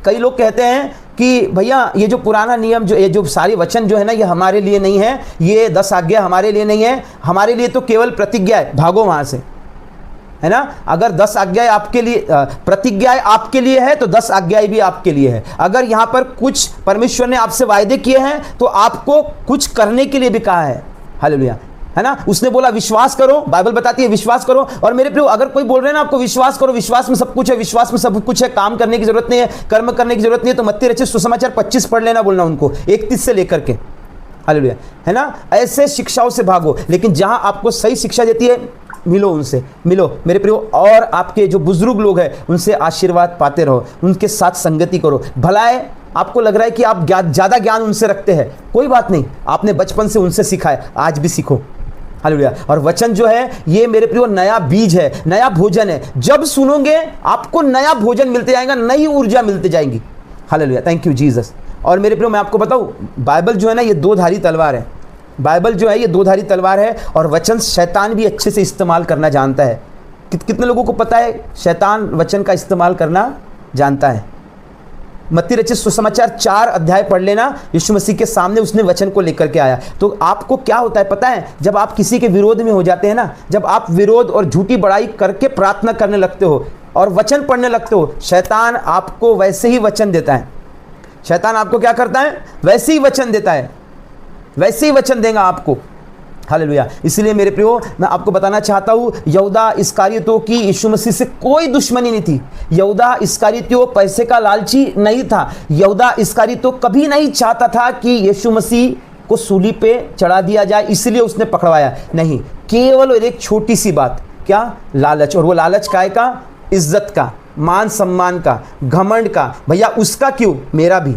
कई लोग कहते हैं कि भैया ये जो पुराना नियम, ये जो सारी वचन जो है ना, ये हमारे लिए नहीं है, ये 10 आज्ञा हमारे लिए नहीं है, हमारे लिए तो केवल प्रतिज्ञा है, भागो वहां से, है ना। अगर 10 आज्ञाएं आपके लिए, प्रतिज्ञाएं आपके लिए है तो 10 आज्ञाएं भी आपके लिए है। अगर यहाँ पर कुछ परमेश्वर ने आपसे वायदे किए हैं तो आपको कुछ करने के लिए भी कहा है। हालेलुया, है ना। उसने बोला विश्वास करो, बाइबल बताती है विश्वास करो। और मेरे प्रियो, अगर कोई बोल रहे हैं ना आपको विश्वास करो, विश्वास में सब कुछ है, विश्वास में सब कुछ है, काम करने की जरूरत नहीं है, कर्म करने की जरूरत नहीं है, तो मत्ती रचित सुसमाचार 25 पढ़ लेना, बोलना उनको 31 से लेकर के। हालेलुया, है ना। ऐसे शिक्षाओं से भागो, लेकिन जहां आपको सही शिक्षा देती है, मिलो उनसे, मिलो मेरे प्रियो। और आपके जो बुजुर्ग लोग हैं उनसे आशीर्वाद पाते रहो, उनके साथ संगति करो। भला है आपको लग रहा है कि आप ज़्यादा ज्ञान उनसे रखते हैं, कोई बात नहीं, आपने बचपन से उनसे सीखा है, आज भी सीखो। हालेलुया। और वचन जो है ये मेरे प्रियो नया बीज है, नया भोजन है। जब सुनोगे आपको नया भोजन मिलते जाएगा, नई ऊर्जा मिलते जाएंगी। Hallelujah, thank you Jesus. और मेरे प्रियो, मैं आपको बताऊं, बाइबल जो है ना, ये 2-धारी तलवार है। बाइबल जो है ये 2-धारी तलवार है, और वचन शैतान भी अच्छे से इस्तेमाल करना जानता है। कितने लोगों को पता है शैतान वचन का इस्तेमाल करना जानता है? मत्ती रचित सुसमाचार 4 अध्याय पढ़ लेना, यीशु मसीह के सामने उसने वचन को लेकर के आया। तो आपको क्या होता है पता है? जब आप किसी के विरोध में हो जाते हैं ना, जब आप विरोध और झूठी बड़ाई करके प्रार्थना करने लगते हो और वचन पढ़ने लगते हो, शैतान आपको वैसे ही वचन देता है। शैतान आपको क्या करता है? वैसे ही वचन देता है, वैसे ही वचन देगा आपको। हालेलुया। इसलिए मेरे प्रियो, मैं आपको बताना चाहता हूँ, यहूदा इस्करियोती की यीशु मसीह से कोई दुश्मनी नहीं थी। यहूदा इस्करियोती पैसे का लालची नहीं था। यहूदा इस्करियोती कभी नहीं चाहता था कि यीशु मसीह को सूली पे चढ़ा दिया जाए, इसलिए उसने पकड़वाया नहीं। केवल एक छोटी सी बात, क्या? लालच। और वो लालच काय का? इज्जत का, मान सम्मान का, घमंड का। भैया उसका क्यों, मेरा भी।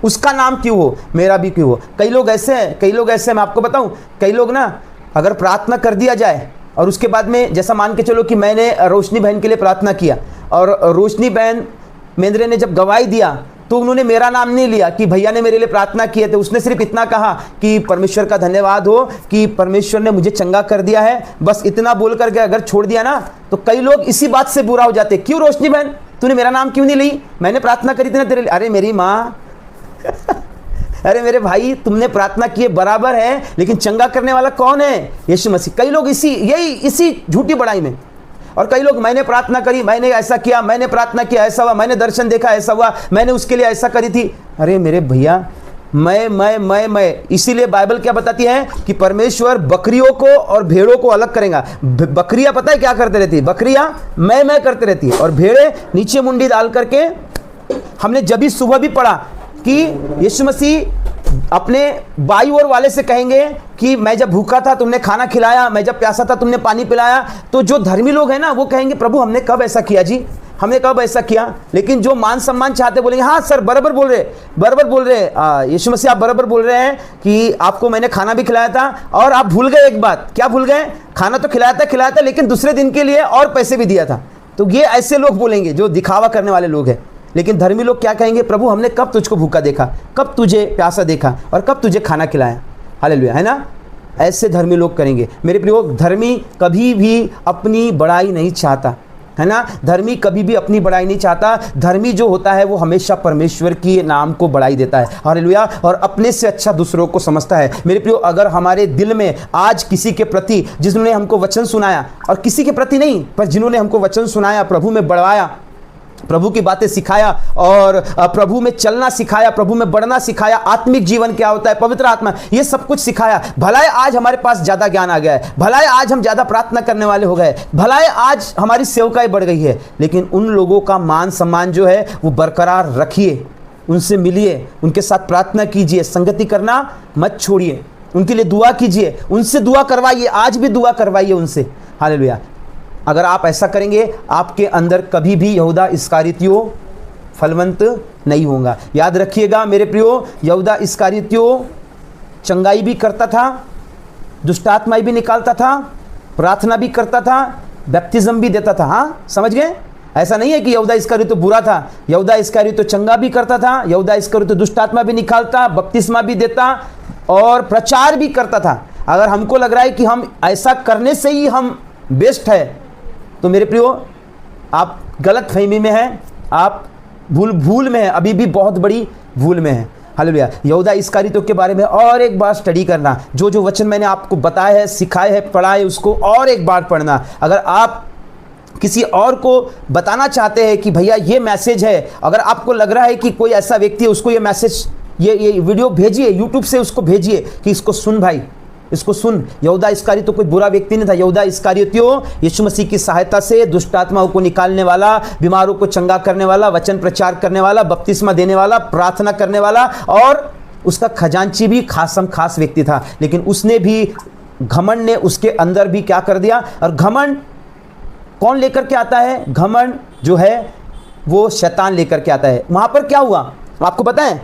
उसका नाम क्यों हो, मेरा भी क्यों हो। कई लोग ऐसे हैं, मैं आपको बताऊं, कई लोग ना, अगर प्रार्थना कर दिया जाए और उसके बाद में, जैसा मान के चलो कि मैंने रोशनी बहन के लिए प्रार्थना किया और रोशनी बहन मेंद्रे ने जब गवाही दिया तो उन्होंने मेरा नाम नहीं लिया कि भैया ने मेरे लिए प्रार्थना की है। तो उसने सिर्फ इतना कहा कि परमेश्वर का धन्यवाद हो कि परमेश्वर ने मुझे चंगा कर दिया है। बस इतना बोल करके अगर छोड़ दिया ना, तो कई लोग इसी बात से बुरा हो जाते। क्यों रोशनी बहन, तूने मेरा नाम क्यों नहीं ली? मैंने प्रार्थना करी थी ना तेरे लिए। अरे मेरी माँ अरे मेरे भाई, तुमने प्रार्थना की है बराबर है, लेकिन चंगा करने वाला कौन है? यीशु मसीह। कई लोग इसी झूठी बड़ाई में, और कई लोग मैंने प्रार्थना करी, मैंने ऐसा किया, मैंने प्रार्थना किया ऐसा हुआ, मैंने दर्शन देखा ऐसा हुआ, मैंने उसके लिए ऐसा करी थी। अरे मेरे भैया, मैं इसीलिए बाइबल क्या बताती है कि परमेश्वर बकरियों को और भेड़ों को अलग करेगा। बकरियां पता है क्या करते रहती है? बकरियां मैं करते रहती है, और भेड़े नीचे मुंडी डाल करके। हमने जब भी सुबह भी पढ़ा कि यीशु मसीह अपने बाई ओर वाले से कहेंगे कि मैं जब भूखा था तुमने खाना खिलाया, मैं जब प्यासा था तुमने पानी पिलाया। तो जो धर्मी लोग हैं ना, वो कहेंगे प्रभु हमने कब ऐसा किया जी, हमने कब ऐसा किया। लेकिन जो मान सम्मान चाहते बोलेंगे हाँ सर बराबर बोल रहे यीशु मसीह, आप बराबर बोल रहे हैं कि आपको मैंने खाना भी खिलाया था, और आप भूल गए एक बात। क्या भूल गए? खाना तो खिलाया था, लेकिन दूसरे दिन के लिए और पैसे भी दिया था। तो ये ऐसे लोग बोलेंगे जो दिखावा करने वाले लोग हैं। लेकिन धर्मी लोग क्या कहेंगे? प्रभु हमने कब तुझको भूखा देखा, कब तुझे प्यासा देखा, और कब तुझे खाना खिलाया। हालेलुया, है ना? ऐसे धर्मी लोग करेंगे। मेरे प्रियो, धर्मी कभी भी अपनी बड़ाई नहीं चाहता, है ना? धर्मी कभी भी अपनी बड़ाई नहीं चाहता। धर्मी जो होता है वो हमेशा परमेश्वर के नाम को बढ़ाई देता है। हालेलुया। और अपने से अच्छा दूसरों को समझता है। मेरे प्रियो, अगर हमारे दिल में आज किसी के प्रति, जिन्होंने हमको वचन सुनाया, और किसी के प्रति नहीं पर जिन्होंने हमको वचन सुनाया, प्रभु में बढ़वाया, प्रभु की बातें सिखाया, और प्रभु में चलना सिखाया, प्रभु में बढ़ना सिखाया, आत्मिक जीवन क्या होता है, पवित्र आत्मा, ये सब कुछ सिखाया। भलाए आज हमारे पास ज़्यादा ज्ञान आ गया है, भलाए आज हम ज़्यादा प्रार्थना करने वाले हो गए, भलाए आज हमारी सेवकाई बढ़ गई है। लेकिन उन लोगों का मान सम्मान जो है वो बरकरार रखिए, उनसे मिलिए, उनके साथ प्रार्थना कीजिए, संगति करना मत छोड़िए, उनके लिए दुआ कीजिए, उनसे दुआ करवाइए, आज भी दुआ करवाइए उनसे। हालेलुया। अगर आप ऐसा करेंगे, आपके अंदर कभी भी यहूदा इस्करियोती फलवंत नहीं होगा। याद रखिएगा मेरे प्रियो, यहूदा इस्करियोती चंगाई भी करता था, दुष्टात्माई भी निकालता था, प्रार्थना भी करता था, बैप्तिज्म भी देता था। हाँ, समझ गए? ऐसा नहीं है कि यहूदा इस्करियोती बुरा था। यहूदा इस्करियोती चंगा भी करता था, यहूदा इस्करियोती दुष्टात्मा भी निकालता, बपतिस्मा भी देता, और प्रचार भी करता था। अगर हमको लग रहा है कि हम ऐसा करने से ही हम बेस्ट है, तो मेरे प्रियो आप गलत फहमी में हैं, आप भूल में हैं, अभी भी बहुत बड़ी भूल में हैं। हालेलुया। यहूदा इस्करियोती के बारे में और एक बार स्टडी करना, जो वचन मैंने आपको बताया है, सिखाए है, पढ़ा है, उसको और एक बार पढ़ना। अगर आप किसी और को बताना चाहते हैं कि भैया ये मैसेज है, अगर आपको लग रहा है कि कोई ऐसा व्यक्ति है, उसको ये मैसेज, ये वीडियो भेजिए, यूट्यूब से उसको भेजिए कि इसको सुन भाई, इसको सुन। यहूदा इस्करियोती तो कोई बुरा व्यक्ति नहीं था। यहूदा इस्करियोती यीशु मसीह की सहायता से दुष्टात्माओं को निकालने वाला, बीमारों को चंगा करने वाला, वचन प्रचार करने वाला, बपतिस्मा देने वाला, प्रार्थना करने वाला, और उसका खजांची भी खास व्यक्ति था। लेकिन उसने भी, घमंड ने उसके अंदर भी क्या कर दिया। और घमंड कौन लेकर के आता है? घमंड जो है वो शैतान लेकर के आता है। वहाँ पर क्या हुआ आपको पता है?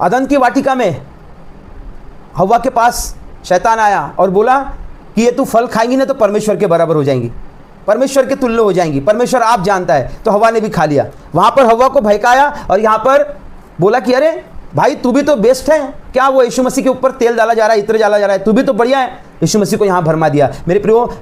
अदन की वाटिका में हव्वा के पास शैतान आया और बोला कि ये तू फल खाएंगी ना तो परमेश्वर के बराबर हो जाएंगी, परमेश्वर के तुल्य हो जाएंगी, परमेश्वर आप जानता है। तो हव्वा ने भी खा लिया। वहाँ पर हव्वा को भड़काया और यहाँ पर बोला कि अरे भाई तू भी तो बेस्ट है, क्या वो यीशु मसीह के ऊपर तेल डाला जा रहा है, इत्र डाला जा रहा है, तू भी तो बढ़िया है। यीशु मसीह को यहाँ भरमा दिया। मेरे प्रियो,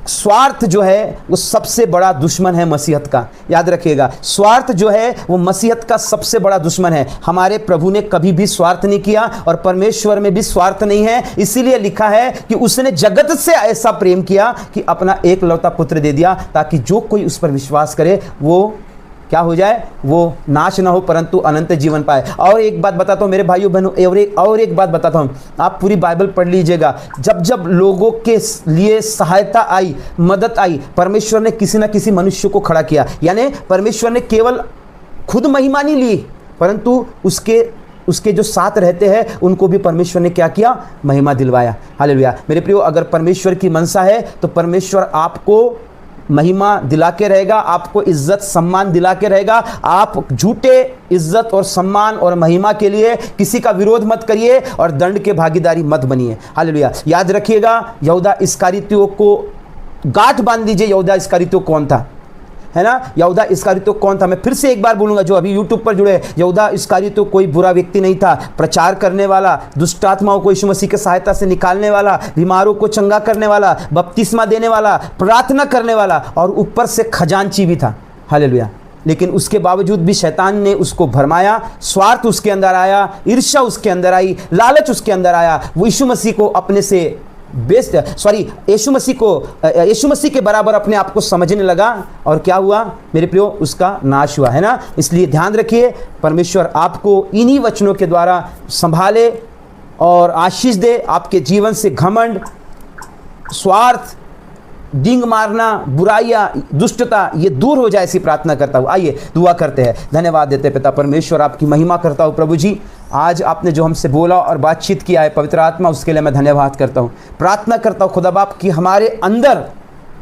स्वार्थ जो है वो सबसे बड़ा दुश्मन है मसीहत का। याद रखिएगा, स्वार्थ जो है वो मसीहत का सबसे बड़ा दुश्मन है। हमारे प्रभु ने कभी भी स्वार्थ नहीं किया और परमेश्वर में भी स्वार्थ नहीं है। इसीलिए लिखा है कि उसने जगत से ऐसा प्रेम किया कि अपना एकलौता पुत्र दे दिया, ताकि जो कोई उस पर विश्वास करे वो क्या हो जाए, वो नाश ना हो परंतु अनंत जीवन पाए। और एक बात बताता हूँ मेरे भाइयों बहनों, और एक बात बताता हूँ, आप पूरी बाइबल पढ़ लीजिएगा। जब जब लोगों के लिए सहायता आई, मदद आई, परमेश्वर ने किसी न किसी मनुष्य को खड़ा किया। यानी परमेश्वर ने केवल खुद महिमा नहीं ली, परंतु उसके जो साथ रहते हैं उनको भी परमेश्वर ने क्या किया, महिमा दिलवाया। हालेलुया। मेरे प्रियो, अगर परमेश्वर की मनसा है तो परमेश्वर आपको महिमा दिला के रहेगा, आपको इज्जत सम्मान दिला के रहेगा। आप झूठे इज्जत और सम्मान और महिमा के लिए किसी का विरोध मत करिए और दंड के भागीदारी मत बनिए। हालेलुया। याद रखिएगा, यहूदा इस्करियोती को गांठ बांध दीजिए। यहूदा इस्करियोती कौन था, है ना? यहूदा इस्करियोती कौन था? मैं फिर से एक बार बोलूंगा, जो अभी यूट्यूब पर जुड़े, यहूदा इस्करियोती कोई बुरा व्यक्ति नहीं था। प्रचार करने वाला, दुष्ट आत्माओं को यीशु मसीह की सहायता से निकालने वाला, बीमारों को चंगा करने वाला, बपतिस्मा देने वाला, प्रार्थना करने वाला और ऊपर से खजांची भी था। हालेलुया। लेकिन उसके बावजूद भी शैतान ने उसको भरमाया, स्वार्थ उसके अंदर आया, ईर्ष्या उसके अंदर आई, लालच उसके अंदर आया। वो यीशु मसीह को अपने से यीशु मसीह के बराबर अपने आप को समझने लगा और क्या हुआ मेरे प्रियो, उसका नाश हुआ, है ना? इसलिए ध्यान रखिए, परमेश्वर आपको इन्हीं वचनों के द्वारा संभाले और आशीष दे। आपके जीवन से घमंड, स्वार्थ, डींग मारना, बुराइयाँ, दुष्टता, ये दूर हो जाए, ऐसी प्रार्थना करता हूँ। आइए दुआ करते हैं। धन्यवाद देते पिता परमेश्वर, आपकी महिमा करता हूँ प्रभु जी। आज आपने जो हमसे बोला और बातचीत किया है पवित्र आत्मा, उसके लिए मैं धन्यवाद करता हूँ। प्रार्थना करता हूँ खुदा बाप कि हमारे अंदर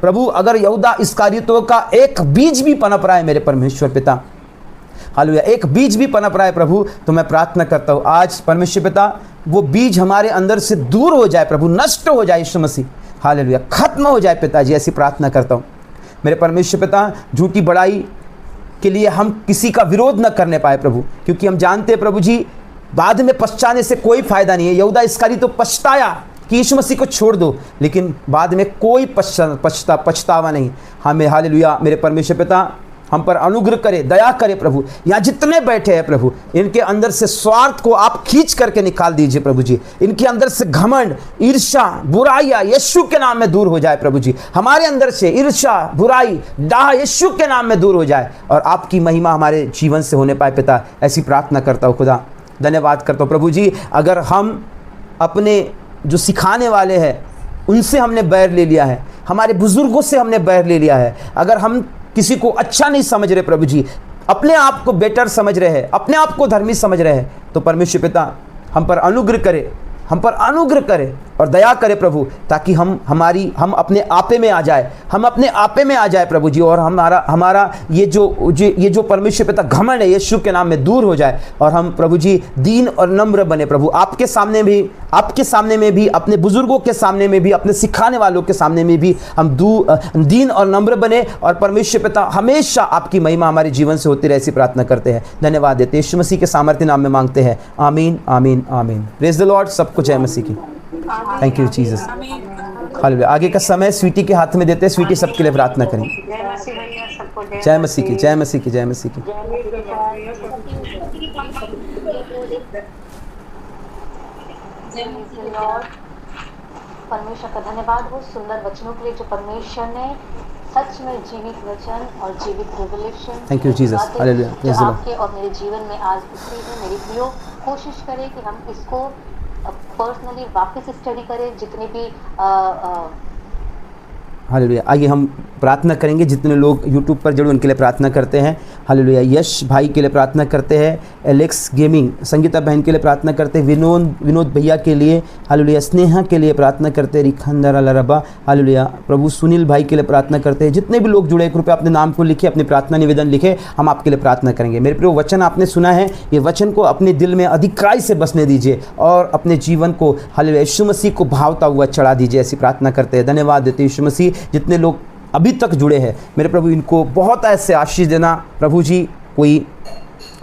प्रभु अगर यहूदा इस्करियोती का एक बीज भी पनप रहा है मेरे परमेश्वर पिता, हालेलुया, एक बीज भी पनप रहा है प्रभु, तो मैं प्रार्थना करता हूँ आज परमेश्वर पिता वो बीज हमारे अंदर से दूर हो जाए प्रभु, नष्ट हो जाए यीशु मसीह, हालेलुया, खत्म हो जाए पिताजी, ऐसी प्रार्थना करता हूँ मेरे परमेश्वर पिता। झूठी बड़ाई के लिए हम किसी का विरोध न करने पाए प्रभु, क्योंकि हम जानते हैं प्रभु जी बाद में पछताने से कोई फायदा नहीं है। यहूदा इस्करियोती तो पछताया कि यीशु मसीह को छोड़ दो, लेकिन बाद में कोई पछतावा नहीं। हमें हालेलुया मेरे परमेश्वर पिता हम पर अनुग्रह करे, दया करे प्रभु। यहाँ जितने बैठे हैं प्रभु, इनके अंदर से स्वार्थ को आप खींच करके निकाल दीजिए प्रभु जी। इनके अंदर से घमंड, ईर्ष्या, बुराइयाँ यीशु के नाम में दूर हो जाए प्रभु जी। हमारे अंदर से ईर्ष्या, बुराई, डाह यीशु के नाम में दूर हो जाए और आपकी महिमा हमारे जीवन से होने पाए पिता, ऐसी प्रार्थना करता हूँ खुदा। धन्यवाद करता हूँ प्रभु जी। अगर हम अपने जो सिखाने वाले हैं उनसे हमने बैर ले लिया है, हमारे बुजुर्गों से हमने बैर ले लिया है, अगर हम किसी को अच्छा नहीं समझ रहे प्रभु जी, अपने आप को बेटर समझ रहे हैं, अपने आप को धर्मी समझ रहे हैं, तो परमेश्वर पिता हम पर अनुग्रह करे, हम पर अनुग्रह करे और दया करे प्रभु, ताकि हम अपने आपे में आ जाए, हम अपने आपे में आ जाए प्रभु जी, और हमारा ये जो परमेश्वर पिता घमंड है यीशु के नाम में दूर हो जाए और हम प्रभु जी दीन और नम्र बने प्रभु, आपके सामने भी, अपने बुजुर्गों के सामने में भी, अपने सिखाने वालों के सामने में भी हम दीन और नम्र बने और परमेश्वर पिता हमेशा आपकी महिमा हमारे जीवन से होती रहे, ऐसी प्रार्थना करते हैं। धन्यवाद देते यीशु मसीह के सामर्थ्य नाम में मांगते हैं, आमीन आमीन आमीन। Praise the Lord. सबको जय मसीह की। Thank you Jesus. हालेलुया। आगे का समय स्वीटी के हाथ में देते हैं। स्वीटी सबके लिए प्रार्थना करें। जय मसीह की, जय मसीह की, जय मसीह की। परमेश्वर का धन्यवाद हो सुंदर वचनों के लिए जो परमेश्वर ने सच में जीवित वचन और जीवित revelation, thank you Jesus. Hallelujah. जो आपके और मेरे जीवन में आज उतरी है। मेरी प्रियो कोशिश करें कि हम इसको पर्सनली वापस स्टडी करें, जितने भी हालेलुया। आइए हम प्रार्थना करेंगे। जितने लोग यूट्यूब पर जुड़े उनके लिए प्रार्थना करते हैं। हालेलुया। यश भाई के लिए प्रार्थना करते हैं, एलेक्स गेमिंग, संगीता बहन के लिए प्रार्थना करते हैं, विनोद भैया के लिए, हालेलुया, स्नेहा के लिए प्रार्थना करते हैं, रिखंदर अलरबा, हालेलुया, प्रभु सुनील भाई के लिए प्रार्थना करते हैं। जितने भी लोग जुड़े कृपया अपने नाम को लिखे, अपनी प्रार्थना निवेदन लिखे, हम आपके लिए प्रार्थना करेंगे। मेरे प्रिय वचन आपने सुना है, ये वचन को अपने दिल में अधिकाई से बसने दीजिए और अपने जीवन को हालेलुया यीशु मसीह को भावता हुआ चढ़ा दीजिए, ऐसी प्रार्थना करते हैं। धन्यवाद देते यीशु मसीह। जितने लोग अभी तक जुड़े हैं मेरे प्रभु, इनको बहुत ऐसे आशीष देना प्रभु जी। कोई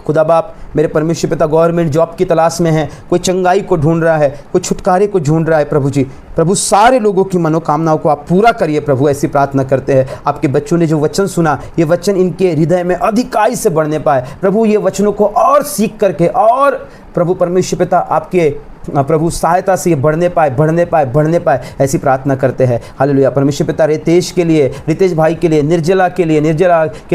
खुदा बाप मेरे परमेश्वर पिता गवर्नमेंट जॉब की तलाश में है, कोई चंगाई को ढूंढ रहा है, कोई छुटकारे को ढूंढ रहा है प्रभु जी। प्रभु सारे लोगों की मनोकामनाओं को आप पूरा करिए प्रभु, ऐसी प्रार्थना करते हैं। आपके बच्चों ने जो वचन सुना, ये वचन इनके हृदय में अधिकाई से बढ़ने पाए प्रभु। ये वचनों को और सीख करके और प्रभु परमेश्वर पिता आपके प्रभु सहायता से ये बढ़ने पाए, ऐसी प्रार्थना करते हैं। हालेलुया। परमेश्वर पिता रितेश के लिए, रितेश भाई के लिए, निर्जला के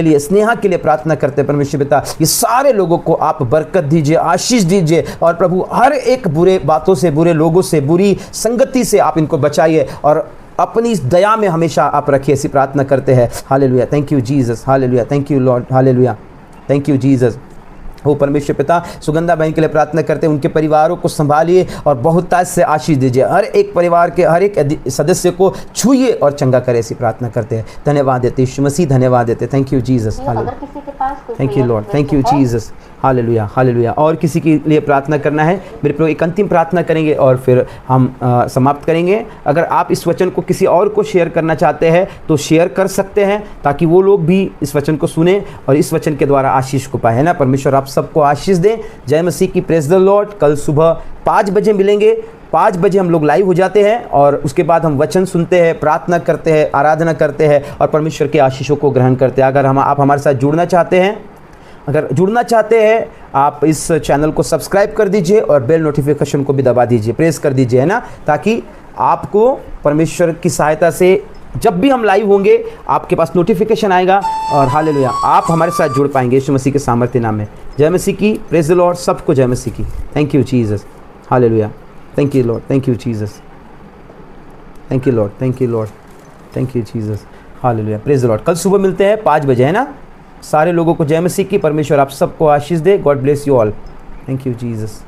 लिए, स्नेहा के लिए प्रार्थना करते हैं। परमेश्वर पिता ये सारे लोगों को आप बरकत दीजिए, आशीष दीजिए, और प्रभु हर एक बुरे बातों से, बुरे लोगों से, बुरी संगति से आप इनको बचाइए और अपनी इस दया में हमेशा आप रखिए, ऐसी प्रार्थना करते हैं। Hallelujah. Thank you Jesus. Hallelujah. Thank you Lord. Hallelujah. Thank you Jesus. वो परमेश्वर पिता सुगंधा बहन के लिए प्रार्थना करते हैं, उनके परिवारों को संभालिए और बहुतायत से आशीष दीजिए, हर एक परिवार के हर एक सदस्य को छूइए और चंगा करे, ऐसी प्रार्थना करते हैं। धन्यवाद देते यीशु मसीह, धन्यवाद देते। Thank you Jesus. Thank you Lord. Thank you Jesus. Hallelujah. Hallelujah. और किसी के लिए प्रार्थना करना है मेरे प्रभु, एक अंतिम प्रार्थना करेंगे और फिर हम समाप्त करेंगे। अगर आप इस वचन को किसी और को शेयर करना चाहते हैं तो शेयर कर सकते हैं, ताकि वो लोग भी इस वचन को सुने और इस वचन के द्वारा आशीष को पाए, है ना। परमेश्वर आप सबको आशीष दें। जय मसीह की। Praise the Lord. कल सुबह 5 बजे मिलेंगे। 5 बजे हम लोग लाइव हो जाते हैं और उसके बाद हम वचन सुनते हैं, प्रार्थना करते हैं, आराधना करते हैं और परमेश्वर के आशीषों को ग्रहण करते हैं। अगर आप हमारे साथ जुड़ना चाहते हैं, आप इस चैनल को सब्सक्राइब कर दीजिए और बेल नोटिफिकेशन को भी दबा दीजिए, प्रेस कर दीजिए, है ना, ताकि आपको परमेश्वर की सहायता से जब भी हम लाइव होंगे आपके पास नोटिफिकेशन आएगा और हालेलुया आप हमारे साथ जुड़ पाएंगे यीशु मसीह के सामर्थ्य नाम में। जय मसीह की। Praise the Lord. सबको जय मसीह की। Thank you Jesus. Hallelujah. Thank you Lord. Thank you Jesus. Thank you Lord. Thank you Lord. Thank you Jesus. Hallelujah. Praise the Lord. कल सुबह मिलते हैं 5 बजे, है ना। सारे लोगों को जय मसीह की। परमेश्वर आप सबको आशीष दे। God bless you all. Thank you Jesus.